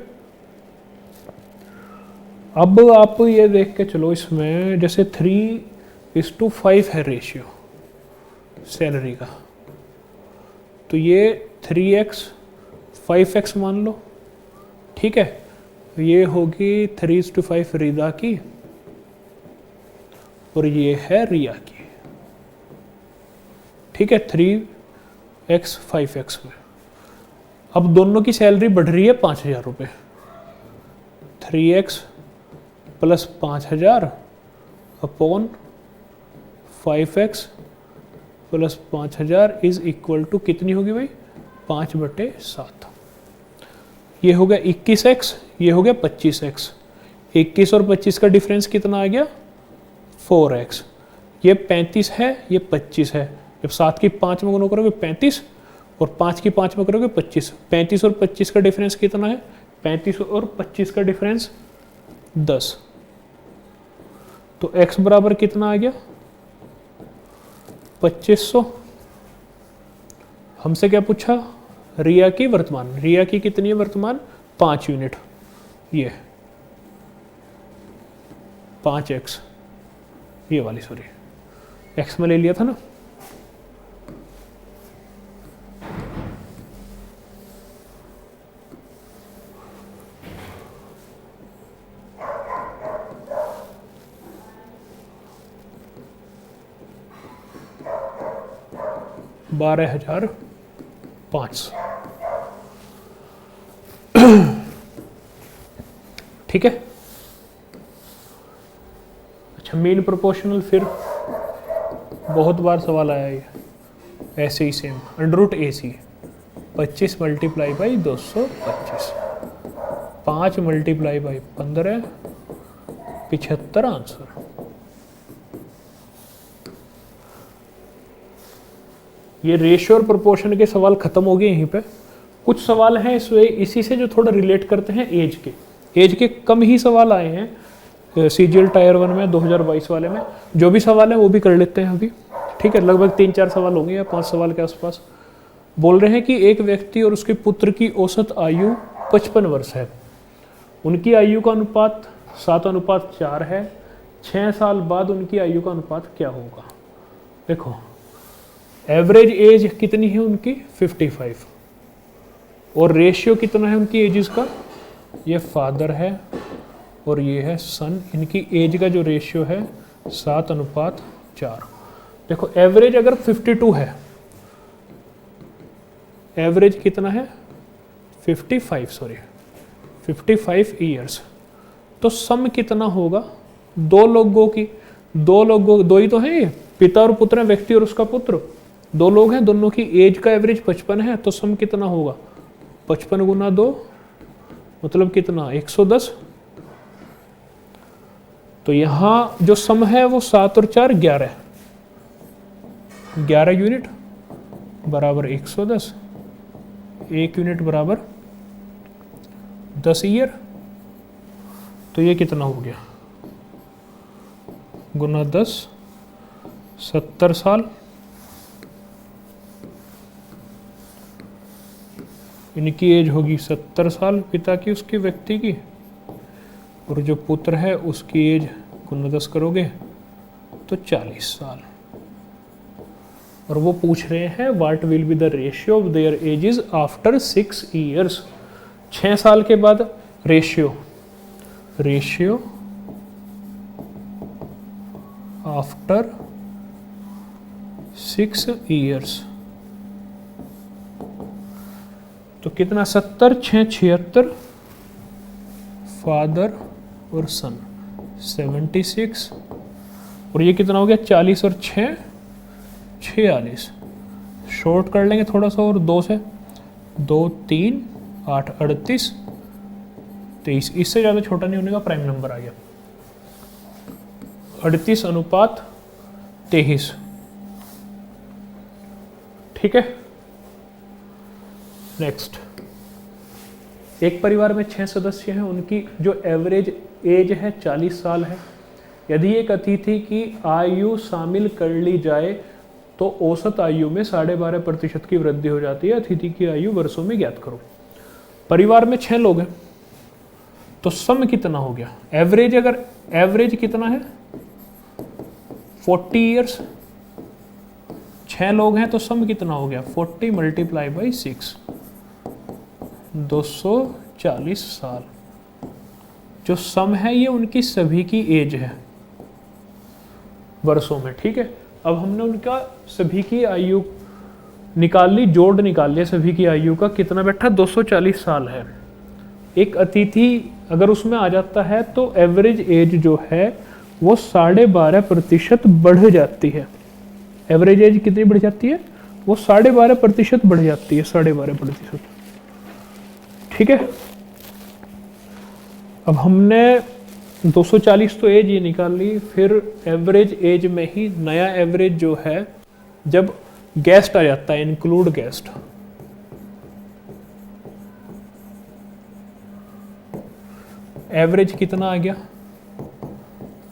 अब आप ये देख के चलो, इसमें जैसे 3:5 है रेशियो सैलरी का, तो ये 3x 5x मान लो, ठीक है। ये होगी 3:5 रिदा की और ये है रिया की, ठीक है, 3x 5x में। अब दोनों की सैलरी बढ़ रही है 5,000 रुपये, 3x + 5,000 upon 5x + 5,000 is equal to कितनी होगी भाई, 5/7। ये हो गया 21x, ये हो गया 25x। 21 और 25 का डिफरेंस कितना आ गया, 4x। ये 35 है, ये 25 है। जब 7 की 5 में गुणा करोगे 35 और 5 की 5 में करोगे 25। 35 और 25 का डिफरेंस कितना है, 35 और 25 का डिफरेंस 10। तो x बराबर कितना आ गया, 2500। हमसे क्या पूछा, रिया की वर्तमान, रिया की कितनी है वर्तमान, 5 यूनिट, ये 5x, ये वाली सॉरी x में ले लिया था ना। $12,500, ठीक है। अच्छा, मीन प्रोपोर्शनल, फिर बहुत बार सवाल आया ये, ऐसे ही सेम, √AC 25 × 225, 5 × 15, 75 आंसर। ये रेशियो और प्रोपोर्शन के सवाल खत्म हो गए यहीं पे। कुछ सवाल हैं इसी से जो थोड़ा रिलेट करते हैं एज के, एज के कम ही सवाल आए हैं CGL टायर 1 में 2022 वाले में। जो भी सवाल है वो भी कर लेते हैं अभी, ठीक है। लगभग 3-4 सवाल होंगे या 5 सवाल के आसपास। बोल रहे हैं कि एक व्यक्ति और उसके पुत्र की औसत आयु 55 वर्ष है, उनकी आयु का अनुपात 7:4 है, 6 साल बाद उनकी आयु का अनुपात क्या होगा। देखो एवरेज एज कितनी है उनकी, 55, और रेशियो कितना है उनकी एजेस का, ये फादर है और ये है सन। इनकी एज का जो रेशियो है 7:4। देखो एवरेज अगर 52 है, एवरेज कितना है 55 ईयर्स, तो सम कितना होगा, दो लोगों की, दो ही तो है, पिता और पुत्र है, व्यक्ति और उसका पुत्र, 2 लोग हैं, दोनों की एज का एवरेज 55 है, तो सम कितना होगा, 55 × 2 मतलब कितना, 110। तो यहां जो सम है वो 7 और 4 11, 11 यूनिट बराबर 110, 1 यूनिट बराबर 10 ईयर। तो ये कितना हो गया, गुना 10, 70 साल इनकी एज होगी 70 साल पिता की, उसके व्यक्ति की, और जो पुत्र है उसकी एज गुना 10 करोगे तो 40 साल। और वो पूछ रहे हैं what will be the ratio of their edges after 6 years. 6 साल के बाद रेशियो आफ्टर 6 ईयर्स। तो कितना, 70, 6, 76, फादर और सन 76, और ये कितना हो गया 40 और 6 46। शॉर्ट कर लेंगे थोड़ा सा और 2 से, 2 3 8 38 23। इससे ज़्यादा छोटा नहीं होने का, प्राइम नंबर आ गया 38:23। ठीक है। नेक्स्ट, एक परिवार में 6 सदस्य हैं, उनकी जो एवरेज एज है 40 साल है। यदि एक अतिथि की आयु शामिल कर ली जाए तो औसत आयु में 12.5% की वृद्धि हो जाती है। अतिथि की आयु वर्षों में ज्ञात करो। परिवार में 6 लोग हैं तो सम कितना हो गया, एवरेज, अगर एवरेज कितना है 40 ईयर्स, 6 लोग हैं तो सम कितना हो गया 40 मल्टीप्लाई बाई 6, 240 साल। जो सम है ये उनकी सभी की एज है वर्षों में। ठीक है, अब हमने उनका सभी की आयु निकाल ली, जोड़ निकाल लिया सभी की आयु का, कितना बैठा 240 साल है। एक अतिथि अगर उसमें आ जाता है तो एवरेज एज जो है वो 12.5% बढ़ जाती है। एवरेज एज कितनी बढ़ जाती है, वो 12.5% बढ़ जाती है, 12.5%। ठीक है, अब हमने 240 तो एज ये निकाल ली, फिर एवरेज एज में ही नया एवरेज जो है जब गेस्ट आ जाता है, इंक्लूड गेस्ट, एवरेज कितना आ गया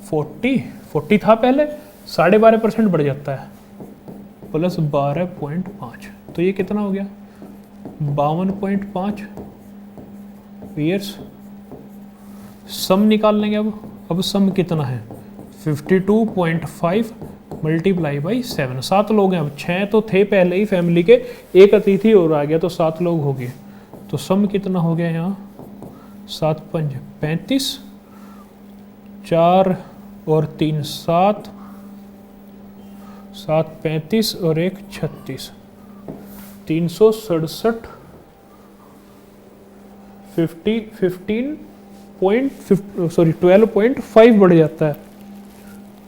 40 था पहले, 12.5% बढ़ जाता है प्लस 12.5, तो ये कितना हो गया 52.5 ईयर्स। सम निकाल लेंगे अब सम कितना है 52.5 मल्टीप्लाई बाई 7। 7 लोग हैं, अब 6 तो थे पहले ही फैमिली के, एक अतिथि और आ गया तो 7 लोग हो गए। तो सम कितना हो गया यहाँ 7 5 35, 4 और 3 7, 7 35 और 1 36, 367 12.5 बढ़ जाता है,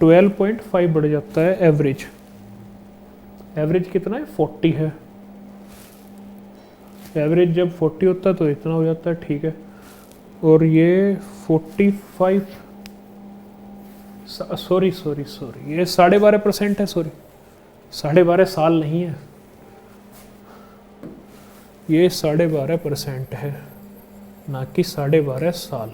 12.5 बढ़ जाता है एवरेज। एवरेज कितना है 40 है, एवरेज जब 40 होता है तो इतना हो जाता है। ठीक है, और ये 45, सॉरी ये 12.5% है, सॉरी 12.5 साल नहीं है, ये 12.5% है, ना कि 12.5 साल।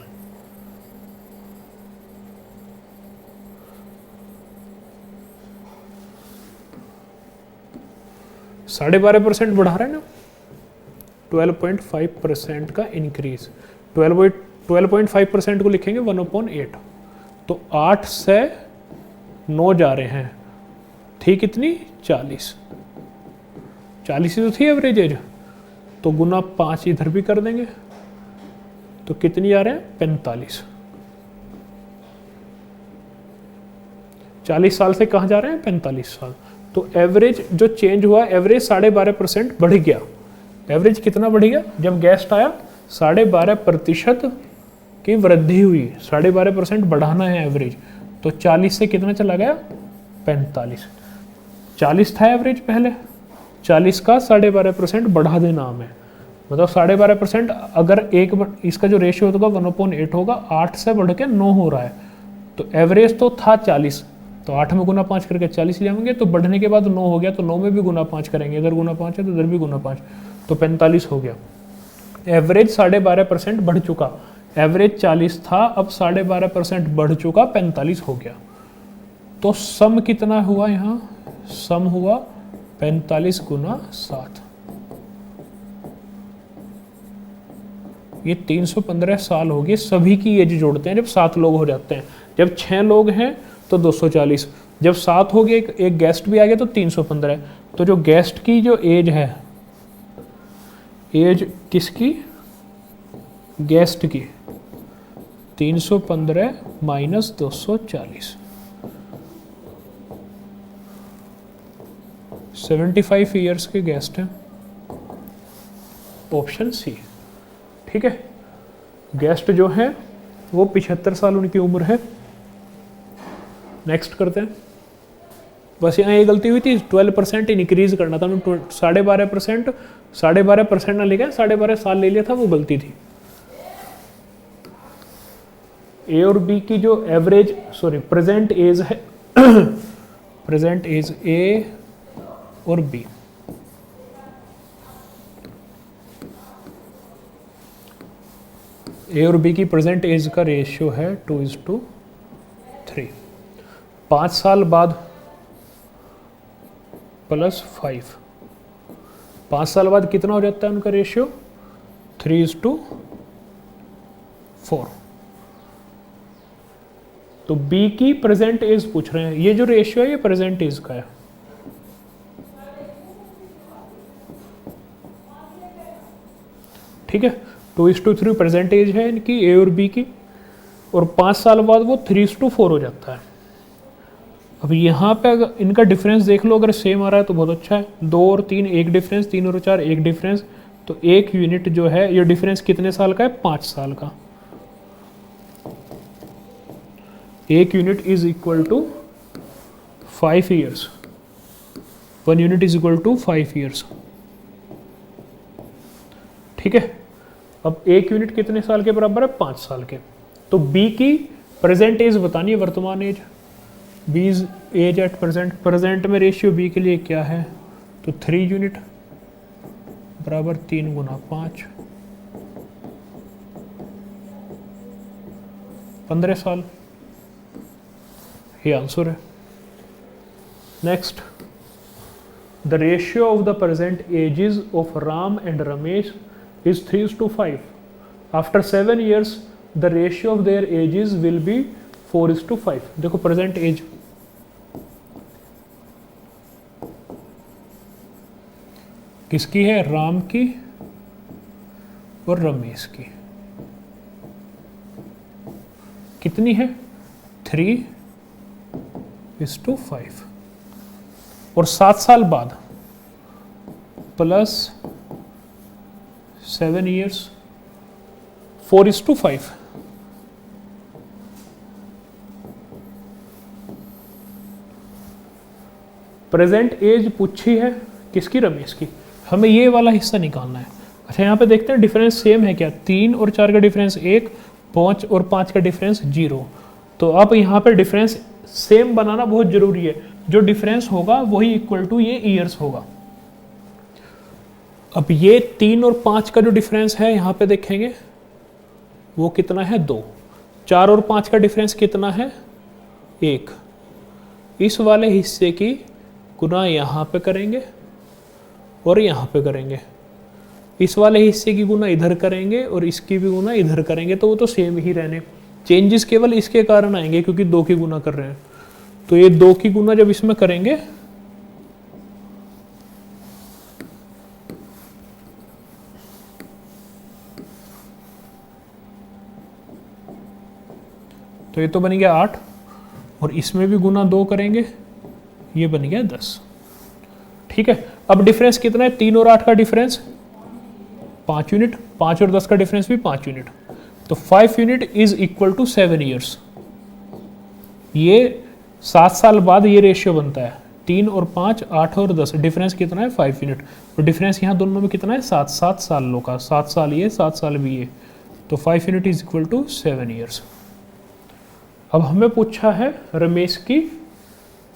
साढ़े 12% बढ़ा रहे हैं ना, 12.5% का इंक्रीज। 12.5% को लिखेंगे 1/8, तो 8 से 9 जा रहे हैं, थी कितनी 40 ही तो थी एवरेज एज, तो गुना 5 इधर भी कर देंगे तो कितनी आ रहे हैं 45। 40 साल से कहाँ जा रहे हैं 45 साल। तो एवरेज जो चेंज हुआ, एवरेज 12.5% बढ़ गया। एवरेज कितना बढ़ गया, जब गेस्ट आया 12.5% की वृद्धि हुई, 12.5% बढ़ाना है एवरेज, तो 40 से कितना चला गया 45। 40 था एवरेज पहले, 40 का 12.5% बढ़ा देना हमें, मतलब 12.5%। अगर एक इसका जो रेशियो होगा 1/8 होगा, 8 से बढ़ के 9 हो रहा है, तो एवरेज तो था 40, तो 8 में गुना 5 करके 40 ले आएंगे, तो बढ़ने के बाद 9 हो गया, तो 9 में भी गुना 5 करेंगे, इधर गुना 5 है तो इधर भी गुना 5, तो 45 हो गया। एवरेज 12.5% बढ़ चुका, एवरेज 40 था, अब 12.5% बढ़ चुका, 45 हो गया। तो सम कितना हुआ यहाँ, सम हुआ 45 गुना 7, ये 315 साल हो गए, सभी की एज जोड़ते हैं जब 7 लोग हो जाते हैं। जब 6 लोग हैं तो 240, जब 7 हो गए, एक गेस्ट भी आ गया तो 315। तो जो गेस्ट की जो एज है, एज किसकी, गेस्ट की, 315 माइनस 240, 75 ईयर्स के गेस्ट हैं। ऑप्शन सी, ठीक है। गेस्ट जो है वो 75 साल उनकी उम्र है। नेक्स्ट करते हैं। बस यहाँ ये गलती हुई थी, 12% इंक्रीज करना था, 12.5%, 12.5% ना लिखा, 12.5 साल ले लिया था, वो गलती थी। ए और बी की जो एवरेज, सॉरी प्रेजेंट एज है प्रेजेंट एज ए और बी, ए और बी की प्रेजेंट एज का रेशियो है 2:3। 5 साल बाद प्लस 5, 5 साल बाद कितना हो जाता है उनका रेशियो, 3:4। तो बी की प्रेजेंट एज पूछ रहे हैं, ये जो रेशियो है ये प्रेजेंट एज का है। ठीक है, 2:3 प्रेजेंट एज है इनकी, ए और बी की, और 5 साल बाद वो 3:4 हो जाता है। अब यहाँ पे अगर इनका डिफरेंस देख लो, अगर सेम आ रहा है तो बहुत अच्छा है। 2 और 3 एक डिफरेंस, 3 और 4 एक डिफरेंस, तो 1 यूनिट जो है, ये डिफरेंस कितने साल का है, 5 साल का। 1 unit is equal to 5 years, 1 unit is equal to 5 years. ठीक है, अब 1 यूनिट कितने साल के बराबर है, 5 साल के। तो बी की प्रेजेंट एज बतानी है, वर्तमान एज, बीज एज एट प्रेजेंट। प्रेजेंट में रेशियो बी के लिए क्या है, तो 3 यूनिट बराबर 3 गुना 5, 15 साल, ये आंसर है। Next, the ratio of the present ages of Ram and Ramesh is 3:5. After 7 years, the ratio of their ages will be 4:5. देखो प्रेजेंट एज, किसकी है, राम की और रमेश की, कितनी है, 3:5। और 7 साल बाद प्लस 7 years, 4:5। प्रेजेंट एज पूछी है किसकी, रमेश की। हमें ये वाला हिस्सा निकालना है। अच्छा, यहाँ पे देखते हैं डिफरेंस सेम है क्या, 3 और 4 का डिफरेंस 1, 5 और 5 का डिफरेंस 0। तो अब यहाँ पे डिफरेंस सेम बनाना बहुत जरूरी है। जो डिफरेंस होगा वही इक्वल टू ये ईयर्स होगा। अब ये 3 और 5 का जो डिफरेंस है यहाँ पे देखेंगे वो कितना है, 2। 4 और 5 का डिफरेंस कितना है, 1। इस वाले हिस्से की गुना यहाँ पे करेंगे और यहाँ पे करेंगे, इस वाले हिस्से की गुना इधर करेंगे और इसकी भी गुना इधर करेंगे, तो वो तो सेम ही रहने। चेंजेस केवल इसके कारण आएंगे क्योंकि 2 की गुना कर रहे हैं। तो ये 2 की गुना जब इसमें करेंगे तो ये तो बन गया 8, और इसमें भी गुना 2 करेंगे, ये बन गया 10। ठीक है, अब डिफरेंस कितना है, 3 और 8 का डिफरेंस 5 यूनिट, 5 और 10 का डिफरेंस भी 5 यूनिट। तो 5 unit is equal to 7 years. ये 7 साल बाद ये रेशियो बनता है, 3 और 5, 8 और 10, डिफरेंस कितना है, 5 यूनिट। तो डिफरेंस यहाँ दोनों में कितना है, 7 सालों का, 7 साल ये, 7 साल भी ये। तो 5 unit is equal to 7 years. अब हमें पूछा है रमेश की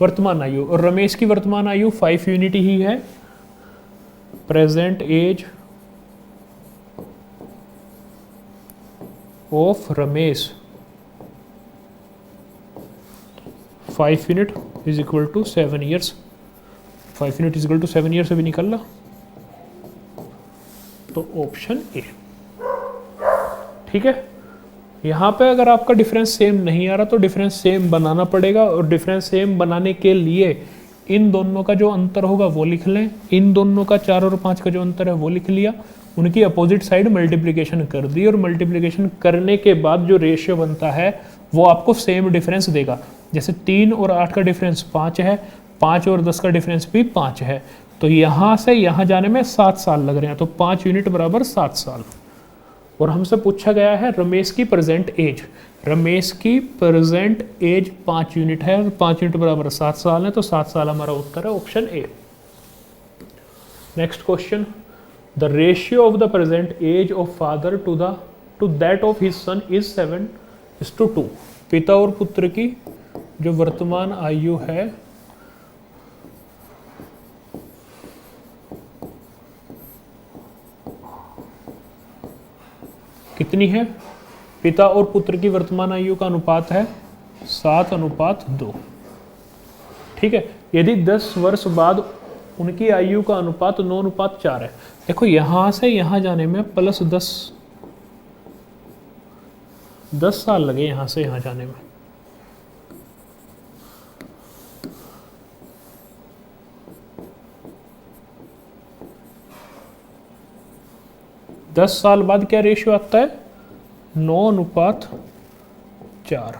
वर्तमान आयु, और रमेश की वर्तमान आयु 5 यूनिट ही है। Present age of Ramesh 5 unit is equal to 7 years. 5 unit is equal to 7 years अभी निकल रहा, तो ऑप्शन ए। ठीक है। यहाँ पे अगर आपका डिफरेंस सेम नहीं आ रहा तो डिफरेंस सेम बनाना पड़ेगा, और डिफरेंस सेम बनाने के लिए इन दोनों का जो अंतर होगा वो लिख लें, इन दोनों का 4 और 5 का जो अंतर है वो लिख लिया, उनकी अपोजिट साइड मल्टीप्लिकेशन कर दी, और मल्टीप्लिकेशन करने के बाद जो रेशियो बनता है वो आपको सेम डिफरेंस देगा। जैसे 3 और 8 का डिफरेंस 5 है, 5 और 10 का डिफरेंस भी 5 है, तो यहाँ से यहाँ जाने में 7 साल लग रहे हैं, तो 5 यूनिट बराबर 7 साल। और हमसे पूछा गया है रमेश की प्रेजेंट एज, रमेश की प्रेजेंट एज 5 यूनिट है, 5 यूनिट बराबर 7 साल है, तो 7 साल हमारा उत्तर है option A. Next question, the ratio of the present age of father to that of his son is 7:2। पिता और पुत्र की जो वर्तमान आयु है कितनी है? पिता और पुत्र की वर्तमान आयु का अनुपात है 7:2। ठीक है। यदि 10 वर्ष बाद उनकी आयु का अनुपात 9:4 है। देखो यहां से यहां जाने में प्लस 10 साल लगे यहां से यहां जाने में। दस साल बाद क्या रेशियो आता है? 9:4।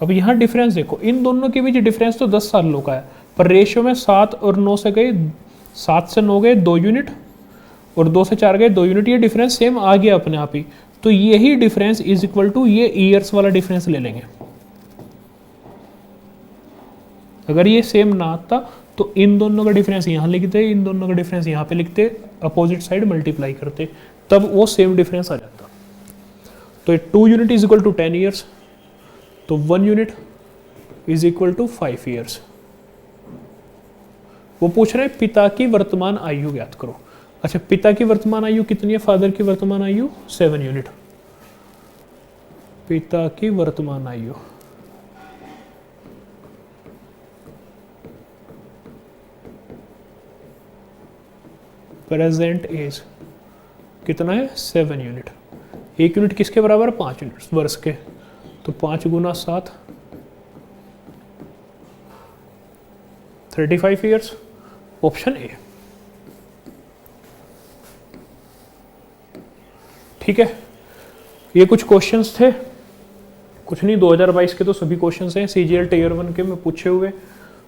अब यहाँ डिफरेंस देखो, इन दोनों के बीच डिफरेंस तो 10 सालों का है, पर रेशियो में 7 और 9 से गए, 7 से 9 गए 2 यूनिट, और 2 से 4 गए 2 यूनिट, ये डिफरेंस सेम आ गया अपने आप ही। तो यही डिफरेंस इज इक्वल टू ये ईयर्स वाला डिफरेंस ले लेंगे। अगर ये सेम ना आता तो इन दोनों का डिफरेंस यहाँ लिखते, इन दोनों का डिफरेंस यहाँ पे लिखते, अपोजिट साइड मल्टीप्लाई करते, तब वो सेम डिफरेंस आ जाता। तो 2 unit is equal to 10 years, तो 1 unit is equal to 5 years. वो पूछ रहे हैं पिता की वर्तमान आयु ज्ञात करो। अच्छा, पिता की वर्तमान आयु कितनी है? फादर की वर्तमान आयु 7 यूनिट। पिता की वर्तमान आयु प्रेजेंट एज कितना है? 7 यूनिट। 1 यूनिट किसके बराबर? 5 यूनिट वर्ष के, तो 5 गुना 7 35 ईयर्स, ऑप्शन ए। ठीक है, ये कुछ क्वेश्चंस थे, कुछ नहीं, 2022 के तो सभी क्वेश्चंस हैं सीजीएल टियर 1 के में पूछे हुए,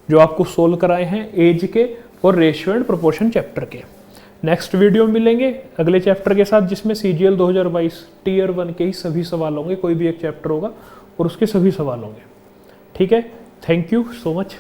जो आपको सोल्व कराए हैं एज के और रेशियो एंड प्रोपोर्शन चैप्टर के। नेक्स्ट वीडियो मिलेंगे अगले चैप्टर के साथ, जिसमें सीजीएल 2022 टियर 1 के ही सभी सवाल होंगे, कोई भी एक चैप्टर होगा और उसके सभी सवाल होंगे। ठीक है, थैंक यू सो मच।